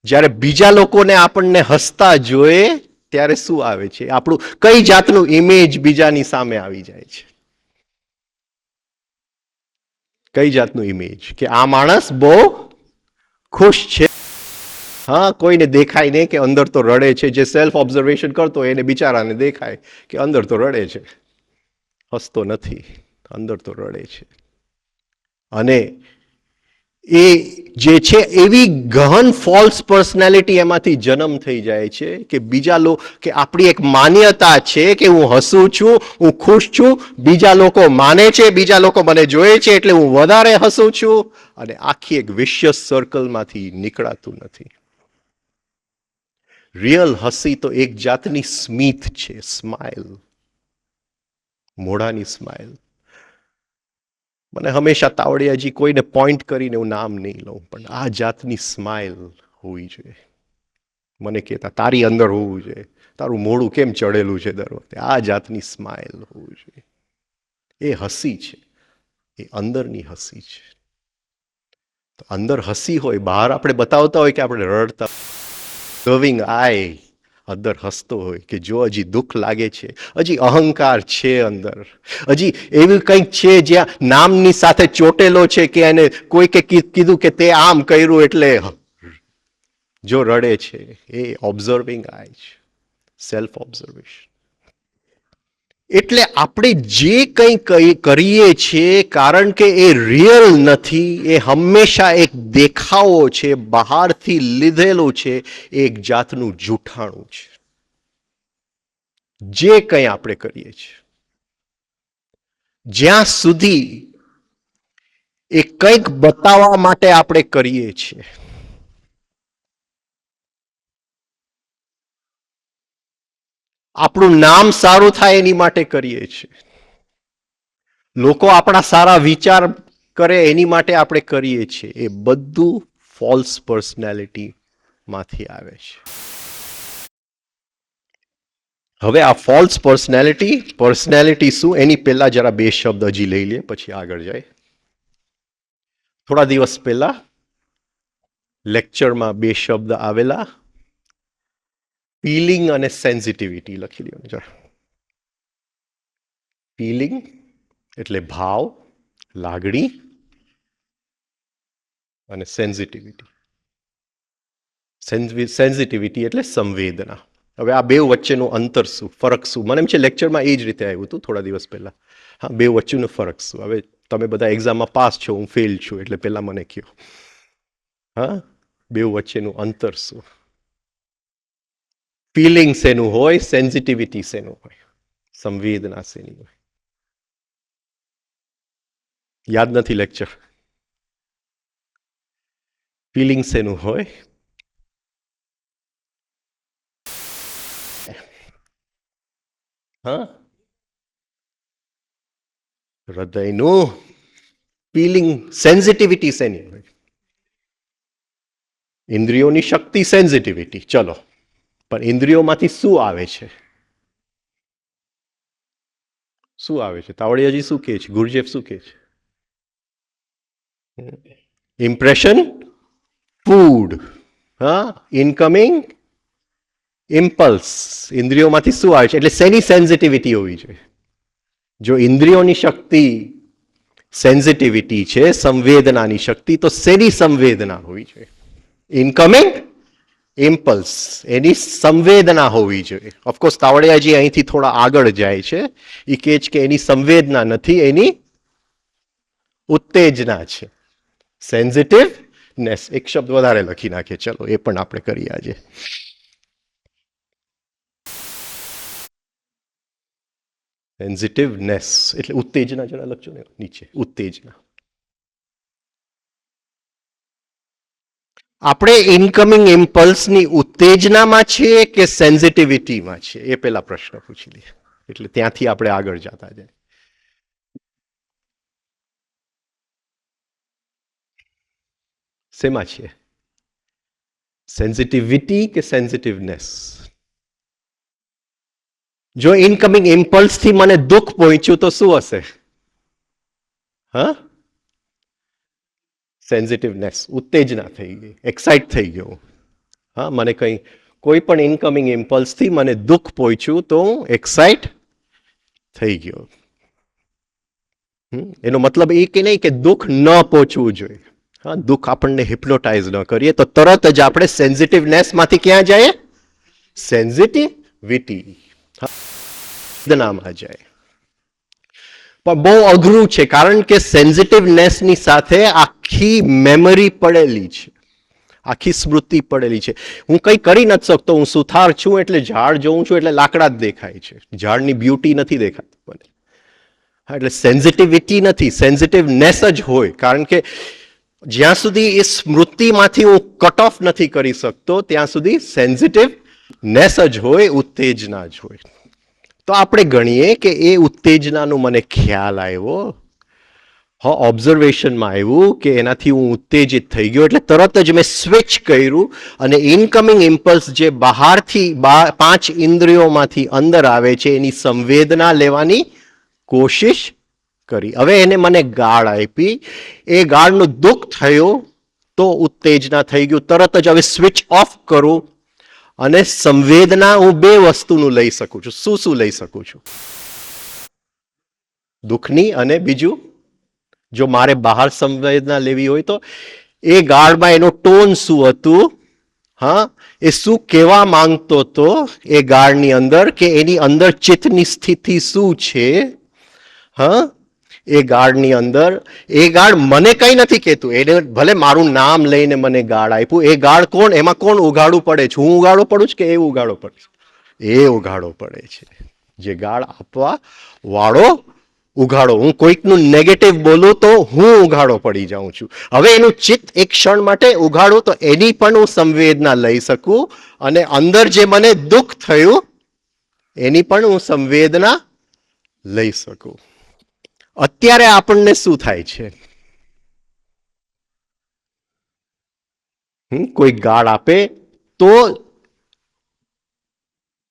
જ્યારે બીજા લોકોને આપણને હસતા જોઈએ ત્યારે શું આવે છે? આપણું કઈ જાતનું ઇમેજ બીજાની સામે આવી જાય છે? કઈ જાતનું ઇમેજ કે આ માણસ બહુ ખુશ છે. હા, કોઈને દેખાય નહીં કે અંદર તો રડે છે. જે સેલ્ફ ઓબ્ઝર્વેશન કરતો એને બિચારાને દેખાય કે અંદર તો રડે છે, હસતો નથી, અંદર તો રડે છે. અને એ જે છે એવી ગહન ફોલ્સ પર્સનાલિટી એમાંથી જન્મ થઈ જાય છે કે બીજા લોકો, કે આપણી એક માન્યતા છે કે હું હસું છું, હું ખુશ છું, બીજા લોકો માને છે, બીજા લોકો મને જોયે છે એટલે હું વધારે હસું છું. અને આખી એક વિશિયસ સર્કલમાંથી નીકળાતું નથી. રિયલ હસી તો એક જાતની સ્મિત છે, સ્માઇલ, મોઢાની સ્માઇલ. મને હંમેશા તાવડિયાજી કોઈને પોઈન્ટ કરીને હું નામ નહીં લઉં, પણ આ જાતની સ્માઇલ હોવી જોઈએ. મને કહેતા તારી અંદર હોવું જોઈએ, તારું મોઢું કેમ ચડેલું છે દર વખતે, આ જાતની સ્માઇલ હોવું જોઈએ. એ હસી છે, એ અંદરની હસી છે. તો અંદર હસી હોય, બહાર આપણે બતાવતા હોય કે આપણે રડતા, લવિંગ આય, અંદર હસતો હોય કે જો હજી દુઃખ લાગે છે, હજી અહંકાર છે અંદર, હજી એવું કંઈક છે જ્યાં નામની સાથે ચોટેલો છે કે એને કોઈકે કીધું કે તે આમ કર્યું એટલે જો રડે છે. એ ઓબ્ઝર્વિંગ આય છે, સેલ્ફ ઓબ્ઝર્વેશન. એટલે આપણે જે કંઈ કરીએ છીએ, કારણ કે એ રિયલ નથી, એ હંમેશા એક દેખાવો છે, બહારથી લીધેલું છે, એક જાતનું જૂઠાણું છે. જે કંઈ આપણે કરીએ છીએ, જ્યાં સુધી એ કંઈક બતાવવા માટે આપણે કરીએ છીએ, આપણું નામ સારું થાય એની માટે કરીએ છીએ, લોકો આપણા સારા વિચાર કરે એની માટે આપણે કરીએ છીએ, એ બધું ફોલ્સ પર્સનાલિટી માંથી આવે છે. હવે આ ફોલ્સ પર્સનાલિટી શું, એની પહેલા જરા બે શબ્દ હજી લઈ લે પછી આગળ જાય. થોડા દિવસ પહેલા લેક્ચરમાં બે શબ્દ આવેલા, ફીલિંગ અને સેન્સિટિવિટી. લખી લ્યો જરા. ફિલિંગ એટલે ભાવ, લાગણી અને સેન્સિટિવિટી. સેન્સિટિવિટી એટલે સંવેદના. હવે આ બે વચ્ચેનું અંતર શું, ફરક શું? મને એમ છે લેક્ચરમાં એ જ રીતે આવ્યું હતું થોડા દિવસ પહેલા. હા, બે વચ્ચેનો ફરક શું? હવે તમે બધા એક્ઝામમાં પાસ છો, હું ફેલ છું, એટલે પહેલા મને કહો. હા, બે વચ્ચેનું અંતર શું? ફિલિંગ શેનું હોય, સેન્સિટિવિટી શેનું હોય, સંવેદના શેની હોય? યાદ નથી લેક્ચર? ફિલિંગ શેનું હોય? હા, હૃદયનું. ફિલિંગ સેન્સિટિવિટી શેની હોય? ઇન્દ્રિયોની શક્તિ સેન્સિટિવિટી. ચલો, પણ ઇન્દ્રિયોમાંથી શું આવે છે? શું આવે છે? તાવડિયાજી શું કહે છે? ગુરુજેફ શું કહે છે? Impression, food. હા, ઇનકમિંગ ઇમ્પલ્સ. ઇન્દ્રિયોમાંથી શું આવે છે? એટલે શેની સેન્સિટિવિટી હોવી જોઈએ? જો ઇન્દ્રિયોની શક્તિ સેન્સિટિવિટી છે, સંવેદનાની શક્તિ, તો શેની સંવેદના હોવી જોઈએ? ઇનકમિંગ ઇમ્પલ્સ, એની સંવેદના હોવી જોઈએ. ઓફકોર્સ તાવડિયાજી અહીંથી થોડા આગળ જાય છે. એ કહે છે કે એની સંવેદના નથી, એની ઉત્તેજના છે. સેન્સિટિવનેસ. એક શબ્દ વધારે લખી નાખીએ, ચલો એ પણ આપણે કરીએ આજે. સેન્સિટિવનેસ એટલે ઉત્તેજના. જરા લખજો ને નીચે, ઉત્તેજના. આપણે ઇનકમિંગ ઇમ્પલ્સની ઉત્તેજનામાં છીએ કે સેન્સિટિવિટીમાં છીએ, એ પેલા પ્રશ્ન પૂછી લઈએ, એટલે ત્યાંથી આપણે આગળ જતા જાય. શેમાં છીએ? સેન્સિટિવિટી કે સેન્સિટિવનેસ? જો ઇનકમિંગ ઇમ્પલ્સ થી મને દુઃખ પહોંચ્યું તો શું હશે? હા, સેન્સિટિવનેસ, ઉત્તેજના થઈ ગઈ, એક્સાઇટ થઈ ગયો. હા, મને કંઈ કોઈ પણ ઇનકમિંગ ઇમ્પલ્સ થી મને દુઃખ પહોંચ્યું તો હું એક્સાઇટ થઈ ગયો. એનો મતલબ એ કે નહીં કે દુઃખ ન પહોંચવું જોઈએ. હા, દુઃખ આપણને હિપ્નોટાઇઝ ન કરીએ તો તરત જ આપણે સેન્સિટિવનેસ માંથી ક્યાં જઈએ? સેન્સિટિવિટી, વેદનામાં જાય. પણ બહુ અઘરું છે, કારણ કે સેન્સિટિવનેસની સાથે આખી મેમરી પડેલી છે, આખી સ્મૃતિ પડેલી છે. હું કંઈ કરી નથી શકતો, હું સુથાર છું એટલે ઝાડ જોઉં છું એટલે લાકડા જ દેખાય છે, ઝાડની બ્યુટી નથી દેખાતી મને. હા, એટલે સેન્સિટિવિટી નથી, સેન્સિટિવનેસ જ હોય. કારણ કે જ્યાં સુધી એ સ્મૃતિમાંથી હું કટ ઓફ નથી કરી શકતો ત્યાં સુધી સેન્સિટિવનેસ જ હોય, ઉત્તેજના જ હોય. તો આપણે ગણીએ કે એ ઉત્તેજનાનો મને ખ્યાલ આવ્યો, ઓબ્ઝર્વેશનમાં આવ્યું કે એનાથી હું ઉત્તેજિત થઈ ગયો, એટલે તરત જ મેં સ્વિચ કર્યું અને ઇનકમિંગ ઇમ્પલ્સ જે બહારથી 5 ઇન્દ્રિયોમાંથી અંદર આવે છે એની સંવેદના લેવાની કોશિશ કરી. હવે એને મને ગાળ આપી, એ ગાળનું દુઃખ થયું તો ઉત્તેજના થઈ ગયું. તરત જ હવે સ્વિચ ઓફ કરું અને સંવેદના હું બે વસ્તુનું લઈ શકું છું. શું શું લઈ શકું છું? દુઃખની અને બીજું, જો મારે બહાર સંવેદના લેવી હોય તો એ ગાળમાં એનો ટોન શું હતું, હા, એ શું કહેવા માંગતો હતો એ ગાળની અંદર, કે એની અંદર ચિત્તની સ્થિતિ શું છે. હા, એ ગાળની અંદર એ ગાળ મને કઈ નથી કહેતું. એને ભલે મારું નામ લઈને મને ગાળ આપ્યું, એ ગાળ કોણ, એમાં કોણ ઉઘાડું પડે છે? હું ઉઘાડો પડું છું કે એ ઉઘાડો પડે છે? એ ઉઘાડો પડે છે, જે ગાળ આપવા વાળો ઉઘાડો. હું કોઈકનું નેગેટિવ બોલું તો હું ઉઘાડો પડી જાઉં છું. હવે એનું ચિત્ત એક ક્ષણ માટે ઉઘાડું તો એની પણ હું સંવેદના લઈ શકું, અને અંદર જે મને દુઃખ થયું એની પણ હું સંવેદના લઈ શકું. અત્યારે આપણને શું થાય છે? કોઈ ગાળ આપે તો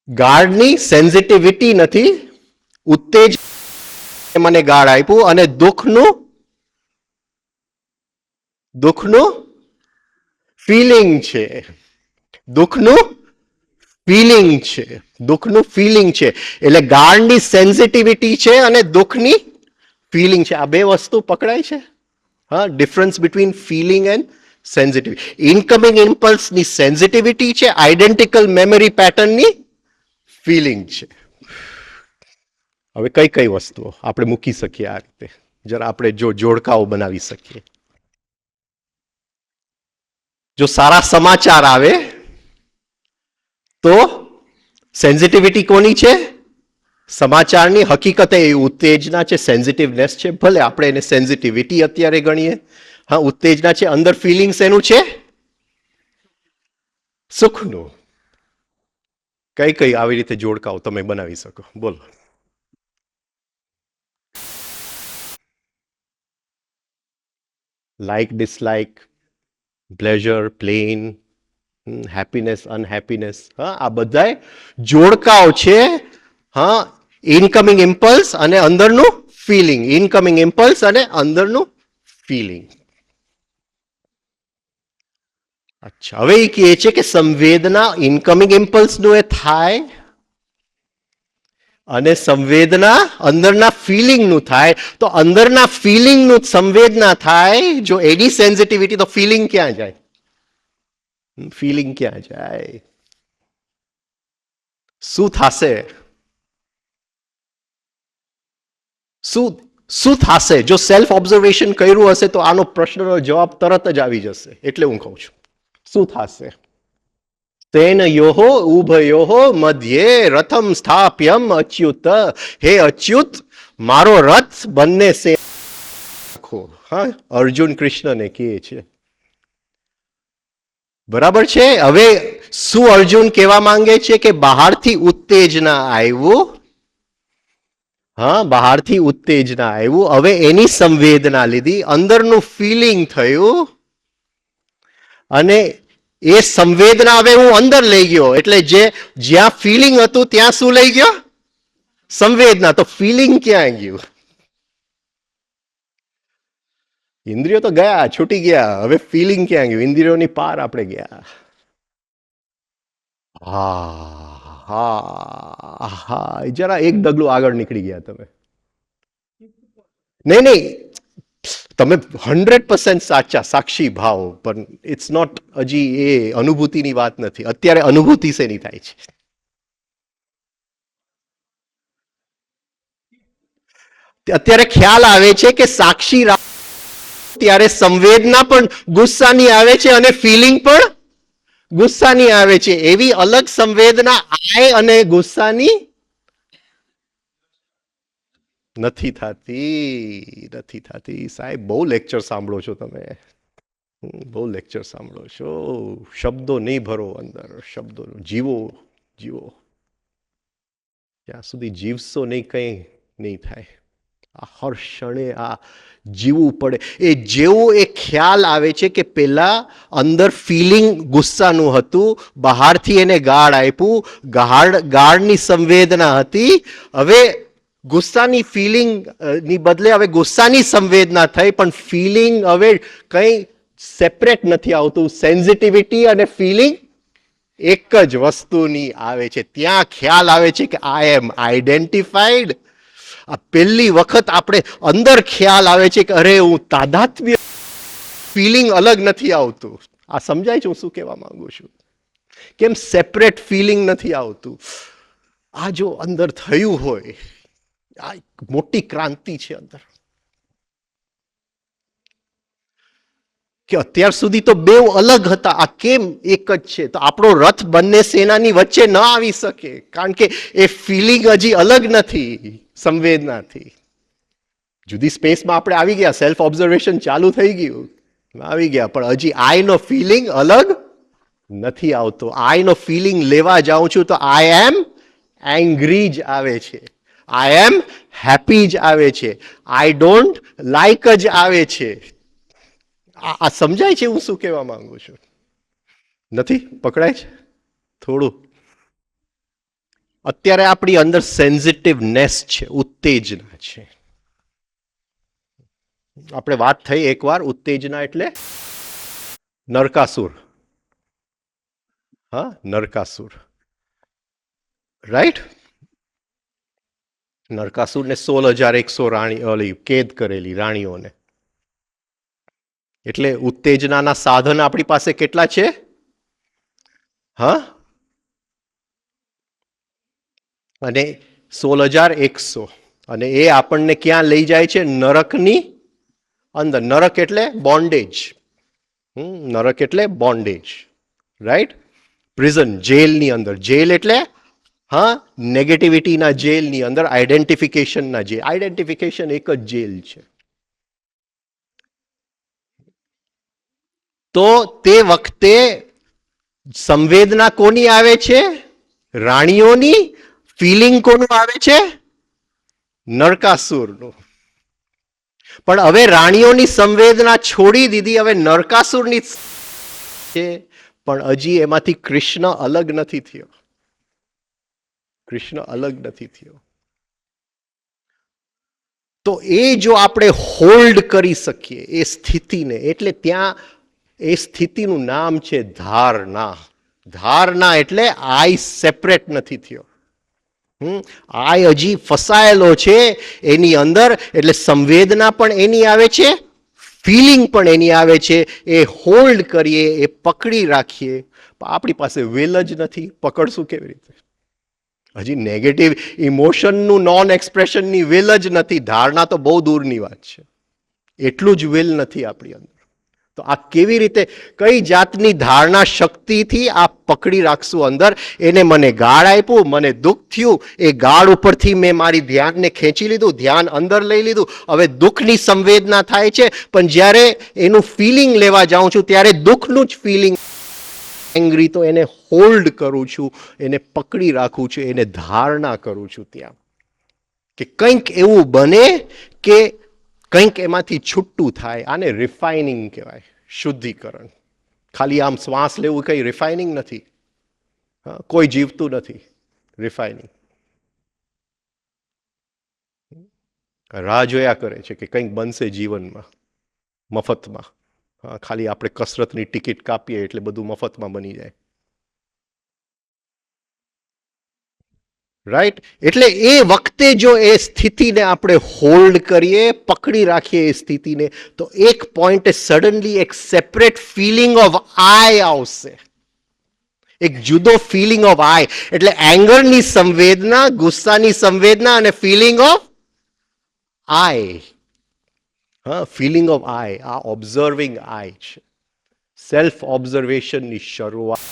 ગાળની સેન્સિટિવિટી નથી, ઉત્તેજ મને ગાળ આપ્યું અને દુઃખનું ફિલિંગ છે, દુઃખનું ફિલિંગ છે. દુઃખનું ફિલિંગ છે. એટલે ગાળની સેન્સિટિવિટી છે અને દુઃખની ફિલિંગ છે. આ બે વસ્તુ પકડાય છે. હા, difference between feeling and sensitivity. Incoming ઇમ્પલ્સની સેન્સિટિવિટી છે, આઈડેન્ટિકલ મેમરી પેટર્નની ફિલિંગ છે. હવે કઈ કઈ વસ્તુઓ આપણે મૂકી શકીએ આ રીતે, જરા આપણે જો જોડકાઓ બનાવી શકીએ. જો સારા સમાચાર આવે તો સેન્સિટિવિટી કોની છે? સમાચારની. હકીકતે એ ઉત્તેજના છે, સેન્સિટિવનેસ છે. ભલે આપણે એને સેન્સિટિવિટી અત્યારે ગણીએ. હા, ઉત્તેજના છે. અંદર ફિલિંગ્સ એનું છે સુખનું. કઈ કઈ આવી રીતે જોડકાઓ તમે બનાવી શકો? બોલો. Like, dislike, pleasure, pain, happiness, unhappiness. હા, આ બધા જોડકાઓ છે. હા, ઇનકમિંગ ઇમ્પલ્સ અને અંદરનું ફિલિંગ. ઇનકમિંગ ઇમ્પલ્સ અને અંદરનું ફિલિંગ. અચ્છા, હવે એ કહે છે કે સંવેદના ઇનકમિંગ ઇમ્પલ્સ નું એ થાય અને સંવેદના અંદરના ફિલિંગ નું થાય. તો અંદરના ફિલિંગ નું સંવેદના થાય જો એની સેન્સિટિવિટી, તો ફિલિંગ ક્યાં જાય? ફિલિંગ ક્યાં જાય? શું થશે? શું થશે? જો સેલ્ફ ઓબ્ઝર્વેશન કર્યું હશે તો આનો પ્રશ્નનો જવાબ તરત જ આવી જશે. એટલે હું કહું છું, શું થશે? તેનયોઃ ઉભયોઃ મધ્યે રથમ સ્થાપ્યમ અચ્યુત. હે અચ્યુત, મારો રથ બંને સે. હા, અર્જુન કૃષ્ણને કહે છે. બરાબર છે. હવે શું અર્જુન કહેવા માંગે છે? કે બહારથી ઉત્તેજના આવ્યું. હા, બહારથી ઉત્તેજના આવ્યું. હવે એની સંવેદના લીધી, અંદરનું ફિલિંગ થયું અને એ સંવેદના હવે હું અંદર લઈ ગયો. એટલે જે જ્યાં ફિલિંગ હતું ત્યાં શું લઈ ગયો? સંવેદના. તો ફિલિંગ ક્યાં ગયું? ઇન્દ્રિયો તો ગયા, છૂટી ગયા. હવે ફિલિંગ ક્યાં ગયું? ઇન્દ્રિયોની પાર આપણે ગયા. હા હા હા, જરા એક ડગલું આગળ નીકળી ગયા તમે. નહીં નહીં, તમે 100% સાચા, સાક્ષી ભાવ. પણ ઇટ્સ નોટ, હજી એ અનુભૂતિની વાત નથી. અત્યારે અનુભૂતિ શેની થાય છે? અત્યારે ખ્યાલ આવે છે કે સાક્ષી ત્યારે સંવેદના પણ ગુસ્સાની આવે છે અને ફિલિંગ પણ ગુસ્સાની આવે છે. એવી અલગ સંવેદના આય અને ગુસ્સાની નથી થતી. નથી થતી. સાહેબ, બહુ લેક્ચર સાંભળો છો તમે. બહુ લેક્ચર સાંભળો છો. શબ્દો નહીં ભરો અંદર, શબ્દો જીવો. જીવો. ત્યાં સુધી જીવશો નહીં, કંઈ નહીં થાય. આ હર ક્ષણે આ જીવવું પડે. એ જેવું એ ખ્યાલ આવે છે કે પેલા અંદર ફિલિંગ ગુસ્સાનું હતું, બહારથી એને ગાળ આપ્યું, ગાળની સંવેદના હતી. હવે ગુસ્સાની ફિલિંગ ની બદલે હવે ગુસ્સાની સંવેદના થઈ, પણ ફિલિંગ હવે કંઈ સેપરેટ નથી આવતું. સેન્સિટિવિટી અને ફિલિંગ એક જ વસ્તુની આવે છે. ત્યાં ખ્યાલ આવે છે કે આઈ એમ આઈડેન્ટિફાઈડ. આ પહેલી વખત આપણે અંદર ખ્યાલ આવે છે કે અરે, હું તાદાત્મ્ય. ફિલિંગ અલગ નથી આવતું. આ સમજાય છે હું શું કહેવા માંગુ છું? કેમ સેપરેટ ફિલિંગ નથી આવતું? આ જો અંદર થયું હોય, આ મોટી ક્રાંતિ છે અંદર. કે અત્યાર સુધી તો બે અલગ હતા, આ કેમ એક જ છે? તો આપણો રથ બંને સેનાની વચ્ચે ન આવી શકે, કારણ કે એ ફિલિંગ હજી અલગ નથી સંવેદનાથી. જુદી સ્પેસમાં આપણે આવી ગયા, સેલ્ફ ઓબ્ઝર્વેશન ચાલુ થઈ ગયું, આવી ગયા, પણ હજી આઈ નો ફિલિંગ અલગ નથી આવતો. આઈ નો ફિલિંગ લેવા જાઉં છું તો આઈ એમ એંગ્રી જ આવે છે, આઈ એમ હેપી જ આવે છે, આઈ ડોન્ટ લાઈક જ આવે છે. આ સમજાય છે હું શું કહેવા માંગુ છું? નથી પકડાય છે થોડું? અત્યારે આપણી અંદર સેન્સિટિવનેસ છે, ઉત્તેજના છે. આપણે વાત થઈ એકવાર, ઉત્તેજના એટલે નરકાસુર. હા, નરકાસુર. રાઈટ? નરકાસુરને 16,100 રાણી કેદ કરેલી રાણીઓને. એટલે ઉત્તેજનાના સાધન આપણી પાસે કેટલા છે? હા, અને 16,100. અને એ આપણને ક્યાં લઈ જાય છે? નરકની અંદર. નરક એટલે બોન્ડેજ. નરક એટલે બોન્ડેજ, રાઈટ? પ્રિઝન, જેલની અંદર. જેલ એટલે હા, નેગેટિવિટીના જેલની અંદર, આઈડેન્ટિફિકેશનના જેલ. આઈડેન્ટિફિકેશન એક જ જેલ છે. તો તે વખતે સંવેદના કોની આવે છે? રાણીઓની. ફિલિંગ કોનું આવે છે? નરકાસુરનું. પણ હવે રાણીઓની સંવેદના છોડી દીધી, હવે નરકાસુરની છે. પણ હજી એમાંથી કૃષ્ણ અલગ નથી થયો. કૃષ્ણ અલગ નથી થયો. તો એ જો આપણે હોલ્ડ કરી શકીએ એ સ્થિતિને, એટલે ત્યાં એ સ્થિતિનું નામ છે ધારણા. ધારણા એટલે આઈ સેપરેટ નથી થયો. આઈ હજી ફસાયેલો છે એની અંદર. એટલે સંવેદના પણ એની આવે છે, ફિલિંગ પણ એની આવે છે. એ હોલ્ડ કરીએ, એ પકડી રાખીએ. આપણી પાસે વેલ જ નથી, પકડશું કેવી રીતે? હજી નેગેટિવ ઇમોશનનું નોન એક્સપ્રેશનની વેલ જ નથી. ધારણા તો બહુ દૂરની વાત છે. એટલું જ વેલ નથી આપણી અંદર. તો આ કેવી રીતે, કઈ જાતની ધારણા શક્તિથી આ પકડી રાખશું અંદર? એને મને ગાળ આપ્યું, મને દુઃખ થયું, એ ગાળ ઉપરથી મેં મારી ધ્યાનને ખેંચી લીધું, ધ્યાન અંદર લઈ લીધું. હવે દુઃખની સંવેદના થાય છે, પણ જ્યારે એનું ફિલિંગ લેવા જાઉં છું ત્યારે દુઃખનું જ ફિલિંગ એંગ્રી, તો એને હોલ્ડ કરું છું, એને પકડી રાખું છું, એને ધારણા કરું છું ત્યાં, કે કંઈક એવું બને કે કંઈક એમાંથી છૂટું થાય. આને રિફાઇનિંગ કહેવાય, શુદ્ધિકરણ. ખાલી આમ શ્વાસ લેવું કંઈ રિફાઇનિંગ નથી. કોઈ જીવતું નથી રિફાઇનિંગ. રાહ જોયા કરે છે કે કંઈક બનશે જીવનમાં મફતમાં. ખાલી આપણે કસરતની ટિકિટ કાપીએ એટલે બધું મફતમાં બની જાય. રાઈટ? એટલે એ વખતે જો એ સ્થિતિને આપણે હોલ્ડ કરીએ, પકડી રાખીએ એ સ્થિતિને, તો એક પોઈન્ટે સડનલી એક સેપરેટ ફિલિંગ ઓફ આઈ આવશે. એક જુદો ફિલિંગ ઓફ આઈ. એટલે એંગરની સંવેદના, ગુસ્સાની સંવેદના અને ફિલિંગ ઓફ આઈ. હા, ફિલિંગ ઓફ આઈ. આ ઓબ્ઝર્વિંગ આઈ છે. સેલ્ફ ઓબ્ઝર્વેશનની શરૂઆત.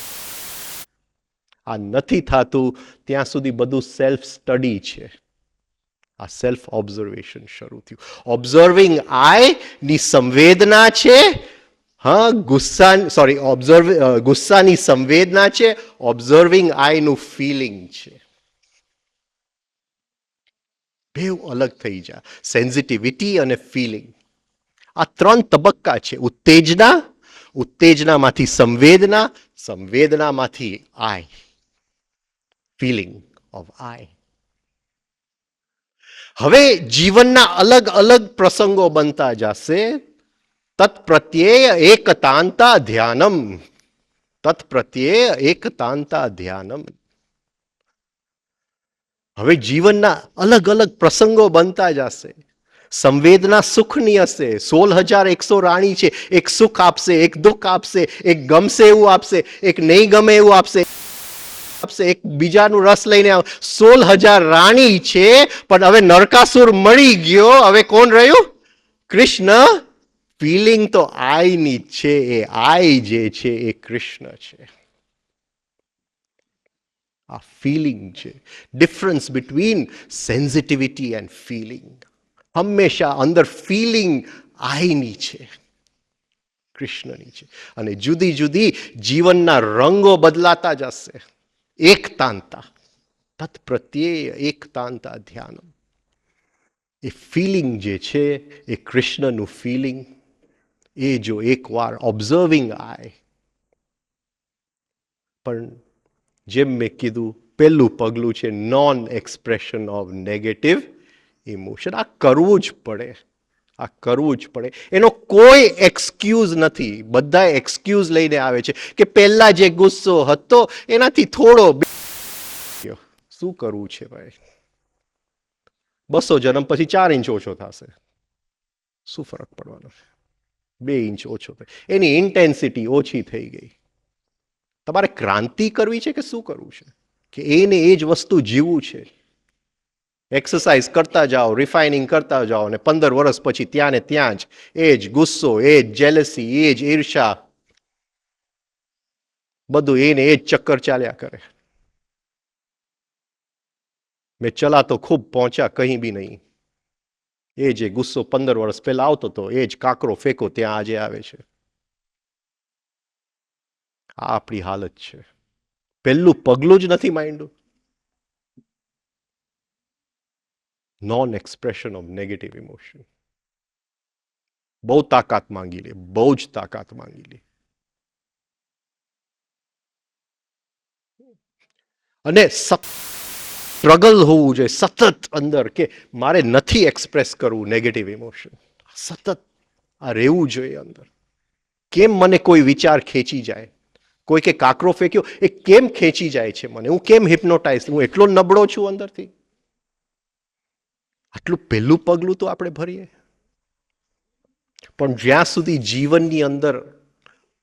આ નથી થતું ત્યાં સુધી બધું સેલ્ફ સ્ટડી છે. આ સેલ્ફ ઓબ્ઝર્વેશન શરૂ થયું. ઓબ્ઝર્વિંગ આઈ ની સંવેદના છે. હા, ગુસ્સાની સંવેદના છે. ઓબ્ઝર્વિંગ આઈ નું ફિલિંગ છે. બે અલગ થઈ જાય. સેન્સિટિવિટી અને ફિલિંગ, આ ત્રણ તબક્કા છે. ઉત્તેજના, ઉત્તેજનામાંથી સંવેદના, સંવેદનામાંથી આઈ, ફિલિંગ ઓફ આઈ. હવે જીવનના અલગ અલગ પ્રસંગો બનતા જશે. તત્પ્રત્યેય એકતાંતા ધ્યાનમ. તત્પ્રત્યેય એકતાંતા ધ્યાનમ. હવે જીવનના અલગ અલગ પ્રસંગો બનતા જશે. સંવેદના સુખની હશે. 16,100 રાણી છે. એક સુખ આપશે, એક દુઃખ આપશે, એક ગમશે એવું આપશે, એક નહીં ગમે એવું આપશે, એક બીજાનું રસ લઈને 16,000 રાણી છે. પણ હવે નરકાસુર મળી ગયો. હવે કોણ રહ્યું? કૃષ્ણ. ફિલિંગ તો આઈની છે. એ આઈ જે છે એ કૃષ્ણ છે. આ ફિલિંગ છે. Difference between sensitivity and feeling. હંમેશા અંદર ફિલિંગ આઈની છે, કૃષ્ણની છે. અને જુદી જુદી જીવનના રંગો બદલાતા જશે. એકતાંતા, તત્પ્રત્યેય એકતાંતા ધ્યાનમ. એ ફિલિંગ જે છે એ કૃષ્ણનું ફિલિંગ. એ જો એકવાર ઓબ્ઝર્વિંગ આય. પણ જેમ મેં કીધું, પહેલું પગલું છે non expression of negative emotion. આ કરવું જ પડે. આ કરવું જ પડે. એનો કોઈ એક્સક્યુઝ નથી. બધા એક્સક્યુઝ લઈને આવે છે કે પહેલા જે ગુસ્સો હતો એનાથી થોડો શું કરવું છે ભાઈ? 200 જન્મ પછી 4 ઇંચ ઓછો થશે, શું ફરક પડવાનો છે? 2 ઇંચ ઓછો થાય, એની ઇન્ટેન્સિટી ઓછી થઈ ગઈ. તમારે ક્રાંતિ કરવી છે કે શું કરવું છે? કે એને એ જ વસ્તુ જીવવું છે. એક્સરસાઇઝ કરતા જાઓ, રિફાઇનિંગ કરતા જાઓ, અને 15 વર્ષ પછી ત્યાં ને ત્યાં જ એ જ ગુસ્સો, એ જ જેલસી, એ જ ઈર્ષા, બધું એને એ જ ચક્કર ચાલ્યા કરે. મેં ચલા તો ખૂબ પહોંચ્યા કहीं भी નહીં. એ જે ગુસ્સો 15 વર્ષ પહેલા આવતો હતો, એ જ કાંકરો ફેંકો ત્યાં આજે આવે છે. આ આપણી હાલત છે. પહેલું પગલું જ નથી માંડ્યું. Non expression of negative emotion બહુ તાકાત માંગી લે, બહુ જ તાકાત માંગી લે. અને સ્ટ્રગલ હોવું જોઈએ સતત અંદર, કે મારે નથી એક્સપ્રેસ કરવું નેગેટિવ ઇમોશન. સતત આ રહેવું જોઈએ અંદર. કેમ મને કોઈ વિચાર ખેંચી જાય, કોઈ કે કાકરો ફેંક્યો, એ કેમ ખેંચી જાય છે મને? હું કેમ હિપ્નોટાઇઝ? હું એટલો નબળો છું અંદરથી? આટલું પહેલું પગલું તો આપણે ભરીએ. પણ જ્યાં સુધી જીવનની અંદર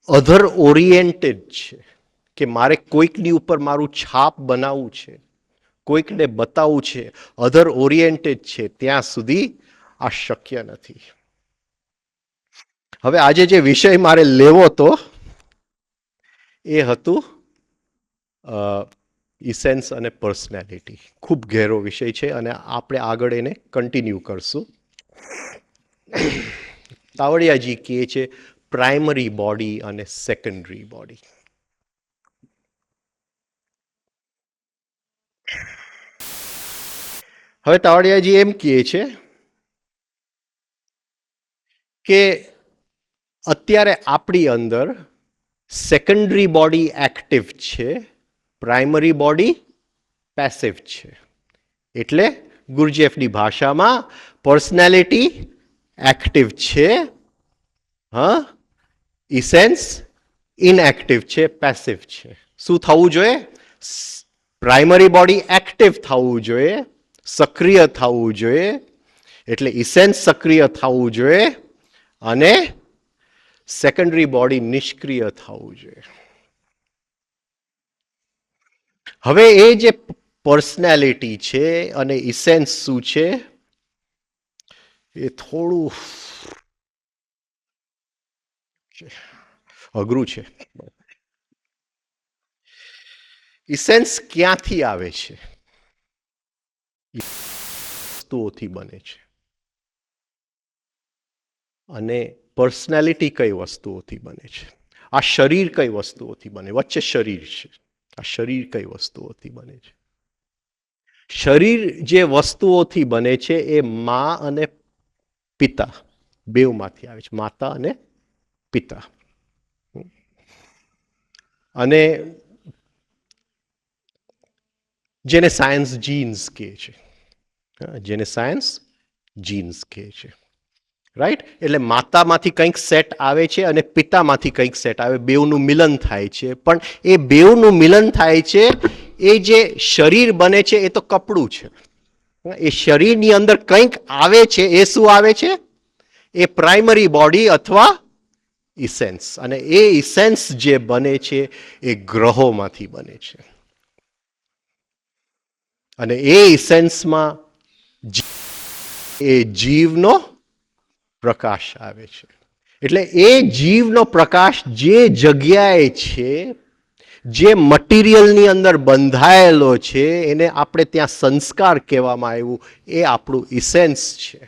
અધર ઓરિએન્ટેડ છે, કે મારે કોઈકની ઉપર મારું છાપ બનાવવું છે, કોઈકને બતાવવું છે, અધર ઓરિએન્ટેડ છે, ત્યાં સુધી આ શક્ય નથી. હવે આજે જે વિષય મારે લેવો હતો એ હતું ઇસેન્સ અને પર્સનાલિટી. ખૂબ ઘેરો વિષય છે અને આપણે આગળ એને કન્ટિન્યુ કરશું. તાવડિયાજી કહે છે પ્રાઇમરી બોડી અને સેકન્ડરી બોડી. હવે તાવડિયાજી એમ કહે છે કે અત્યારે આપણી અંદર સેકન્ડરી બોડી એક્ટિવ છે, પ્રાઇમરી બોડી પેસિવ છે. એટલે ગુરજેફની ભાષામાં પર્સનાલિટી એક્ટિવ છે, હા, ઇસેન્સ ઇનએક્ટિવ છે, પેસિવ છે. શું થવું જોઈએ? પ્રાઇમરી બોડી એક્ટિવ થવું જોઈએ, સક્રિય થવું જોઈએ, એટલે ઇસેન્સ સક્રિય થવું જોઈએ, અને સેકન્ડરી બોડી નિષ્ક્રિય થવું જોઈએ. હવે એ જે પર્સનાલિટી છે અને ઇસેન્સ શું છે એ થોડું અઘરું છે. ઇસેન્સ ક્યાંથી આવે છે? વસ્તુઓથી બને છે. અને પર્સનાલિટી કઈ વસ્તુઓથી બને છે? આ શરીર કઈ વસ્તુઓથી બને? વચ્ચે શરીર છે. આ શરીર કઈ વસ્તુઓથી બને છે? શરીર જે વસ્તુઓથી બને છે એ મા અને પિતા બેવમાંથી આવે છે. માતા અને પિતા. અને જેને સાયન્સ જીન્સ કહે છે, જેને સાયન્સ જીન્સ કહે છે, રાઈટ? એટલે માતામાંથી કંઈક સેટ આવે છે અને પિતામાંથી કંઈક સેટ આવે, બેવનું મિલન થાય છે. પણ એ બેવનું મિલન થાય છે, એ જે શરીર બને છે એ તો કપડું છે. એ શરીરની અંદર કંઈક આવે છે, એ શું આવે છે? એ પ્રાઇમરી બોડી અથવા ઇસેન્સ. અને એ ઇસેન્સ જે બને છે એ ગ્રહોમાંથી બને છે. અને એ ઇસેન્સમાં એ જીવનો પ્રકાશ આવે છે. એટલે એ જીવનો પ્રકાશ જે જગ્યાએ છે, જે મટીરિયલની અંદર બંધાયેલો છે, એને આપણે ત્યાં સંસ્કાર કહેવામાં આવ્યું, એ આપણું ઇસેન્સ છે.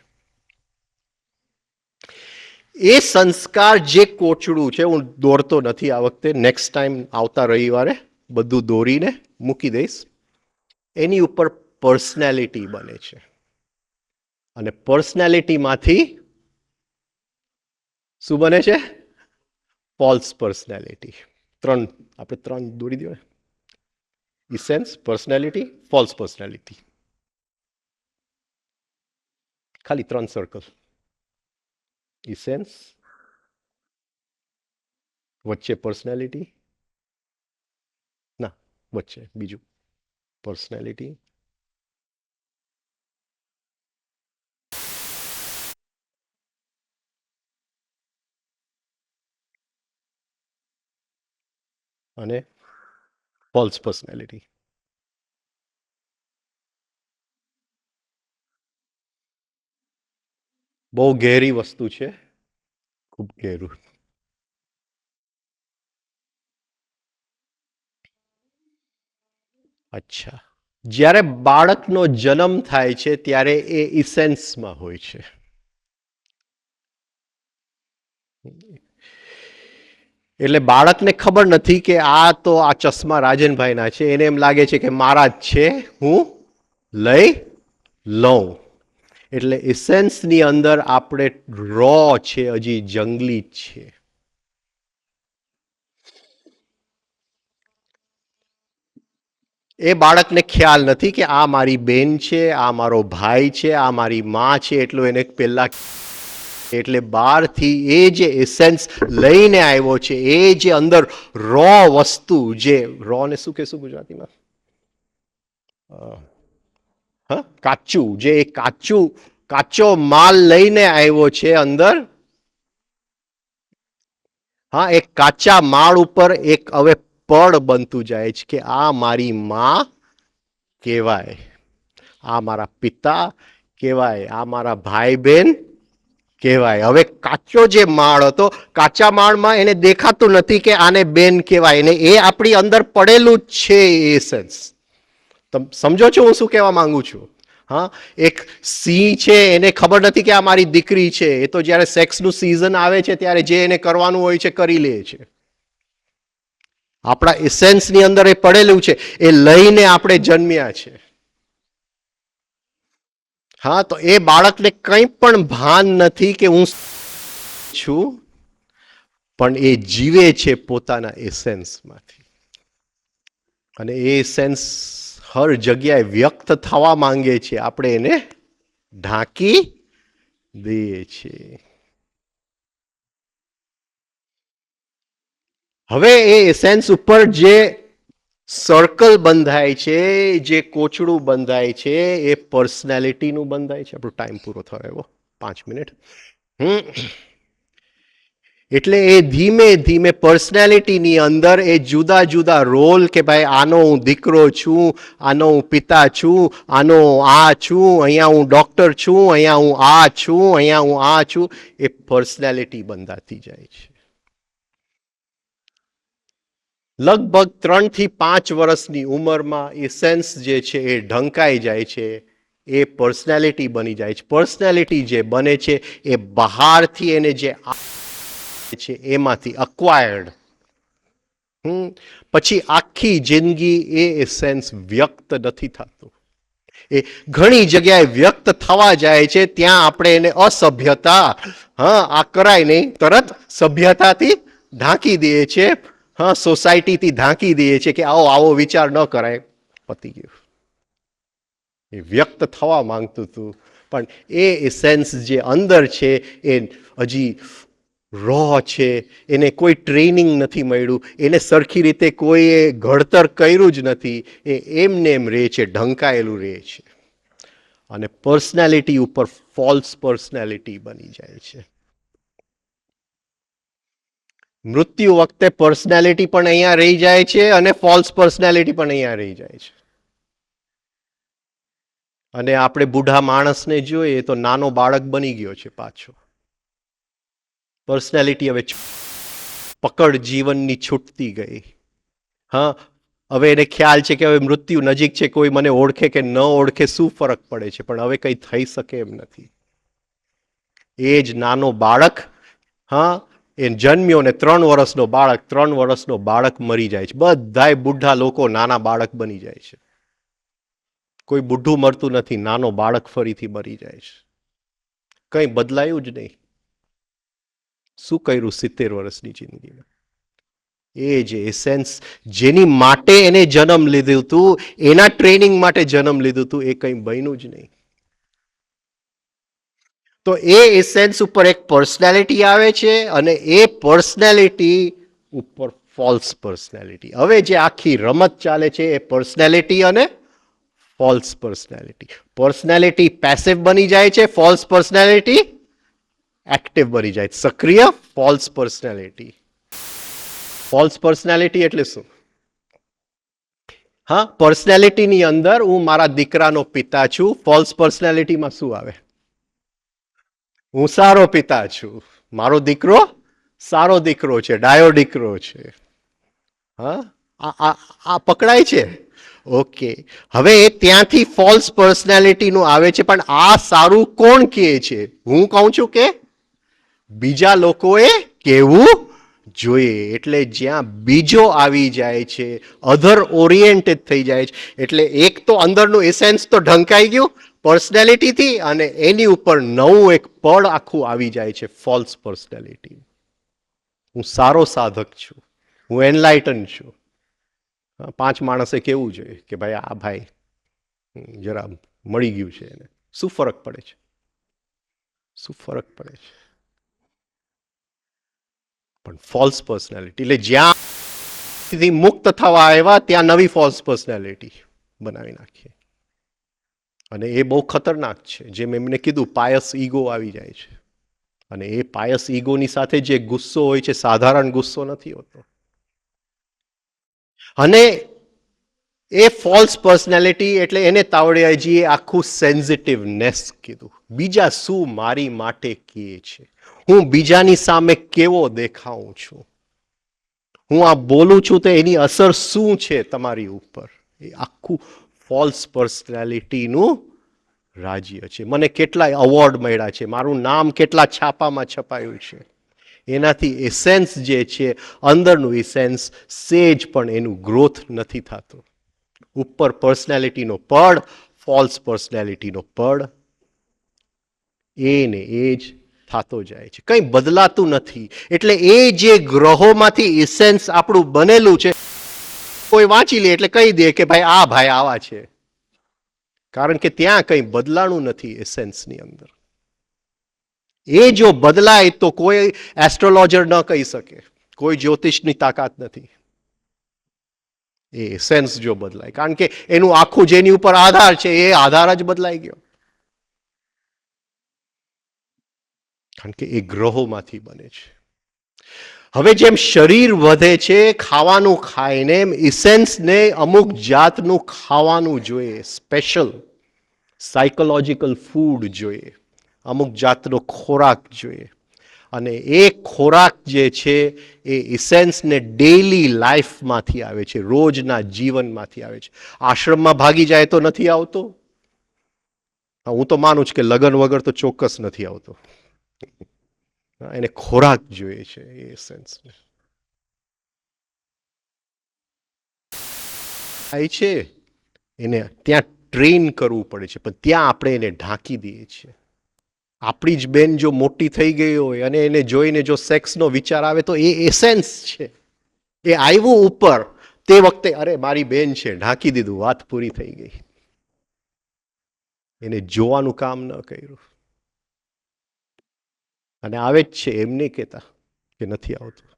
એ સંસ્કાર જે કોચડું છે, હું દોરતો નથી આ વખતે, નેક્સ્ટ ટાઈમ આવતા રવિવારે બધું દોરીને મૂકી દઈશ. એની ઉપર પર્સનાલિટી બને છે. અને પર્સનાલિટીમાંથી શું બને છે? False personality. આપણે ત્રણ દોરી દો. Essence, personality, false personality. ખાલી 3 સર્કલ. ઇસેન્સ, વચ્ચે પર્સનાલિટી, ના વચ્ચે બીજું પર્સનાલિટી. અને ફોલ્સ પર્સનાલિટી. બહુ ઘેરી વસ્તુ છે, ખૂબ ઘેરું. અચ્છા, જ્યારે બાળકનો જન્મ થાય છે ત્યારે એ ઇસેન્સમાં હોય છે. એટલે બાળકને ખબર નથી કે આ તો આ ચશ્મા રાજનભાઈના છે, એને એમ લાગે છે કે મારા જ છે, હું લઈ લઉં. એટલે ઇસેન્સની અંદર આપણે રો છે, હજી જંગલી જ છે. એ બાળકને ખ્યાલ નથી કે આ મારી બેન છે, આ મારો ભાઈ છે, આ મારી માં છે. એટલું એને પહેલા, એટલે બહારથી એ જે એસેન્સ લઈને આવ્યો છે, એ જે અંદર રો વસ્તુ, જે રો ને શું કહેશું ગુજરાતીમાં? હા, કાચું, જે કાચો માલ લઈને આવ્યો છે અંદર. હા, એક કાચા માળ ઉપર એક હવે પડ બનતું જાય છે કે આ મારી માં કહેવાય, આ મારા પિતા કહેવાય, આ મારા ભાઈ બહેન કહેવાય. હવે કાચો જે માળ હતો, કાચા માળમાં એને દેખાતું નથી કે આને બેન કહેવાય, ને એ આપણી અંદર પડેલું જ છે એસેન્સ. તમે સમજો છો હું શું કહેવા માંગુ છું? હા, એક સિંહ છે, એને ખબર નથી કે આ મારી દીકરી છે. એ તો જ્યારે સેક્સનું સિઝન આવે છે ત્યારે જે એને કરવાનું હોય છે કરી લે છે. આપણા એસેન્સની અંદર એ પડેલું છે, એ લઈને આપણે જન્મ્યા છે. હા, તો એ બાળકને કંઈ પણ ભાન નથી કે હું છું, પણ એ જીવે છે પોતાના એસેન્સમાંથી. અને એ એસેન્સ હર જગ્યાએ વ્યક્ત થવા માંગે છે, આપણે એને ઢાંકી દઈએ છીએ. હવે એ એસેન્સ ઉપર જે સર્કલ બંધાય છે, જે કોચડું બંધાય છે, એ પર્સનાલિટીનું બંધાય છે. આપણો ટાઈમ પૂરો થયો એવો, 5 મિનિટ. એટલે એ ધીમે ધીમે પર્સનાલિટીની અંદર એ જુદા જુદા રોલ, કે ભાઈ આનો હું દીકરો છું, આનો હું પિતા છું, આનો આ છું, અહીંયા હું ડોક્ટર છું, અહીંયા હું આ છું, અહીંયા હું આ છું, એ પર્સનાલિટી બંધાતી જાય છે. લગભગ 3 થી 5 વર્ષની ઉંમરમાં એસેન્સ જે છે એ ઢંકાઈ જાય છે, એ પર્સનાલિટી બની જાય છે. પર્સનાલિટી જે બને છે એ બહારથી એને જે છે એમાંથી અક્વાયર્ડ, પછી આખી જિંદગી એ એસેન્સ વ્યક્ત નથી થતું. એ ઘણી જગ્યાએ વ્યક્ત થવા જાય છે, ત્યાં આપણે એને અસભ્યતા, હા આ કરાય નહીં, તરત સભ્યતાથી ઢાંકી દઈએ છે. હા, સોસાયટીથી ઢાંકી દઈએ છે કે આવો વિચાર ન કરાય, પતી ગયું. એ વ્યક્ત થવા માંગતું હતું, પણ એ એસેન્સ જે અંદર છે એ હજી રો છે, એને કોઈ ટ્રેનિંગ નથી મળ્યું, એને સરખી રીતે કોઈએ ઘડતર કર્યું જ નથી. એ એમને એમ રહે છે, ઢંકાયેલું રહે છે. અને પર્સનાલિટી ઉપર ફોલ્સ પર્સનાલિટી બની જાય છે. મૃત્યુ વખતે પર્સનાલિટી પણ અહીંયા રહી જાય છે, અને ફોલ્સ પર્સનાલિટી પણ અહીંયા રહી જાય છે. અને આપણે બુઢા માણસને જોઈએ તો નાનો બાળક બની ગયો છે પાછો. પર્સનાલિટી હવે પકડ જીવનની છૂટતી ગઈ. હા, હવે એને ખ્યાલ છે કે હવે મૃત્યુ નજીક છે, કોઈ મને ઓળખે કે ન ઓળખે શું ફરક પડે છે, પણ હવે કંઈ થઈ શકે એમ નથી. એ જ નાનો બાળક, હા, એ જન્મ્યો ને 3 વર્ષનો બાળક, 3 વર્ષનો બાળક મરી જાય છે. બધાય બુઢા લોકો નાના બાળક બની જાય છે. કોઈ બુઢું મરતું નથી, નાનો બાળક ફરીથી મરી જાય છે. કંઈ બદલાયું જ નહીં. શું કર્યું 70 વર્ષની જિંદગીમાં? એ જે એસેન્સ જેની માટે એને જન્મ લીધું હતું, એના ટ્રેનિંગ માટે જન્મ લીધું હતું, એ કંઈ બન્યું જ નહીં. તો એ એસેન્સ ઉપર એક પર્સનાલિટી આવે છે, અને એ પર્સનાલિટી ઉપર ફોલ્સ પર્સનાલિટી. હવે જે આખી રમત ચાલે છે એ પર્સનાલિટી અને ફોલ્સ પર્સનાલિટી. પર્સનાલિટી પેસિવ બની જાય છે, ફોલ્સ પર્સનાલિટી એક્ટિવ બની જાય. સક્રિય ફોલ્સ પર્સનાલિટી. ફોલ્સ પર્સનાલિટી એટલે શું? હા, પર્સનાલિટીની અંદર હું મારા દીકરાનો પિતા છું. ફોલ્સ પર્સનાલિટીમાં શું આવે? હું સારો પિતા છું, મારો દીકરો સારો દીકરો છે, ડાયો દીકરો છે. હા, આ પકડાય છે. ઓકે, હવે ત્યાંથી ફોલ્સ પર્સનાલિટીનું આવે છે. પણ આ સારું કોણ કહે છે? હું કહું છું કે બીજા લોકોએ કહેવું જોઈએ. એટલે જ્યાં બીજો આવી જાય છે, અધર ઓરિએન્ટેડ થઈ જાય છે, એટલે એક તો અંદરનું એસેન્સ તો ઢંકાઈ ગયું પર્સનાલિટીથી, અને એની ઉપર નવું એક પડ આખું આવી જાય છે, ફોલ્સ પર્સનાલિટી. હું સારો સાધક છું, હું એનલાઇટન છું. 5 માણસે કેવું જોઈએ કે ભાઈ આ ભાઈ જરા મળી ગયું છે એને. શું ફરક પડે છે? શું ફરક પડે છે? પણ ફોલ્સ પર્સનાલિટી એટલે જ્યાં મુક્ત થવા આવ્યા ત્યાં નવી ફોલ્સ પર્સનાલિટી બનાવી નાખીએ. અને એ બહુ ખતરનાક છે. જેમ એમને કીધું, પાયસ ઈગો આવી જાય છે. અને એ પાયસ ઈગોની સાથે જે ગુસ્સો હોય છે, સાધારણ ગુસ્સો નથી હોતો. અને એ ફોલ્સ પર્સનાલિટી એટલે એને તાવડિયાજીએ આખું સેન્સિટિવનેસ કીધું. બીજા શું મારી માટે કહે છે, હું બીજાની સામે કેવો દેખાઉં છું, હું આ બોલું છું તો એની અસર શું છે તમારી ઉપર. એ આખું ફોલ્સ પર્સનાલિટીનું રાજ્ય છે. મને કેટલા અવોર્ડ મળ્યા છે, મારું નામ કેટલા છાપામાં છપાયું છે, એનાથી એસેન્સ જે છે, અંદરનું એસેન્સ સેજ પણ એનું ગ્રોથ નથી થતું. ઉપર પર્સનાલિટીનો પડ, ફોલ્સ પર્સનાલિટીનો પડ, એને એ જ થતો જાય છે, કંઈ બદલાતું નથી. એટલે એ જે ગ્રહોમાંથી એસેન્સ આપણું બનેલું છે, કોઈ વાંચી લે એટલે કહી દે કે ભાઈ આવા છે. કારણ કે ત્યાં કંઈ બદલાણું નથી એસેન્સની અંદર. એ જો બદલાય તો કોઈ એસ્ટ્રોલોજર ન કહી શકે, કોઈ જ્યોતિષની તાકાત નથી. એ સેન્સ જો બદલાય, કારણ કે એનું આખું જેની ઉપર આધાર છે એ આધાર જ બદલાઈ ગયો. કારણ કે એ ગ્રહોમાંથી બને છે. હવે જેમ શરીર વધે છે ખાવાનું ખાઈને, એમ ઇસેન્સને અમુક જાતનું ખાવાનું જોઈએ, સ્પેશિયલ સાયકોલોજીકલ ફૂડ જોઈએ, અમુક જાતનો ખોરાક જોઈએ. અને એ ખોરાક જે છે એ ઇસેન્સને ડેઈલી લાઈફમાંથી આવે છે, રોજના જીવનમાંથી આવે છે. આશ્રમમાં ભાગી જાય તો નથી આવતો. હું તો માનું છું કે લગ્ન વગર તો ચોક્કસ નથી આવતો. એને ખોરાક જોઈએ છે એ ઇસેન્સને. છે એને ત્યાં ટ્રેન કરવું પડે છે, પણ ત્યાં આપણે એને ઢાંકી દઈએ છીએ. આપણી જ બેન જો મોટી થઈ ગઈ હોય અને એને જોઈને જો સેક્સનો વિચાર આવે તો એ એસેન્સ છે. એ આવ્યું ઉપર તે વખતે અરે મારી બેન છે, ઢાંકી દીધું, વાત પૂરી થઈ ગઈ. એને જોવાનું કામ ન કર્યું. અને આવે જ છે, એમ નહીં કહેતા કે નથી આવતું.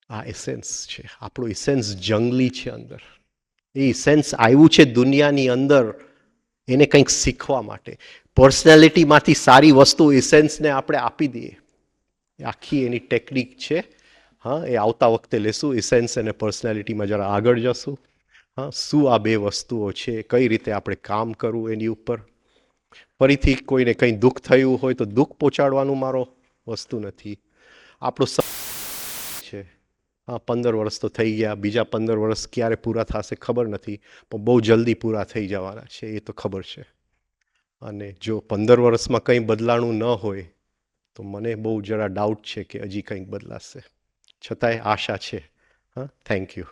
આ એસેન્સ છે, આપણું એસેન્સ જંગલી છે અંદર. એ સેન્સ આવ્યું છે દુનિયાની અંદર એને કંઈક શીખવા માટે. પર્સનાલિટીમાંથી સારી વસ્તુ એસેન્સને આપણે આપી દઈએ, આખી એની ટેકનિક છે. હા, એ આવતા વખતે લેશું. એસેન્સ અને પર્સનાલિટીમાં જરા આગળ જશું. હા, શું આ બે વસ્તુઓ છે, કઈ રીતે આપણે કામ કરવું એની ઉપર. ફરીથી કોઈને કંઈ દુઃખ થયું હોય તો દુઃખ પહોંચાડવાનું મારો વસ્તુ નથી. આપણું છે. હા, 15 વર્ષ તો થઈ ગયા, બીજા 15 વર્ષ ક્યારે પૂરા થશે ખબર નથી, પણ બહુ જલ્દી પૂરા થઈ જવાના છે એ તો ખબર છે. અને જો 15 વર્ષમાં કંઈ બદલાણું ન હોય તો મને બહુ જરા ડાઉટ છે કે હજી કંઈક બદલાશે. છતાંય આશા છે. હા, થેન્ક યુ.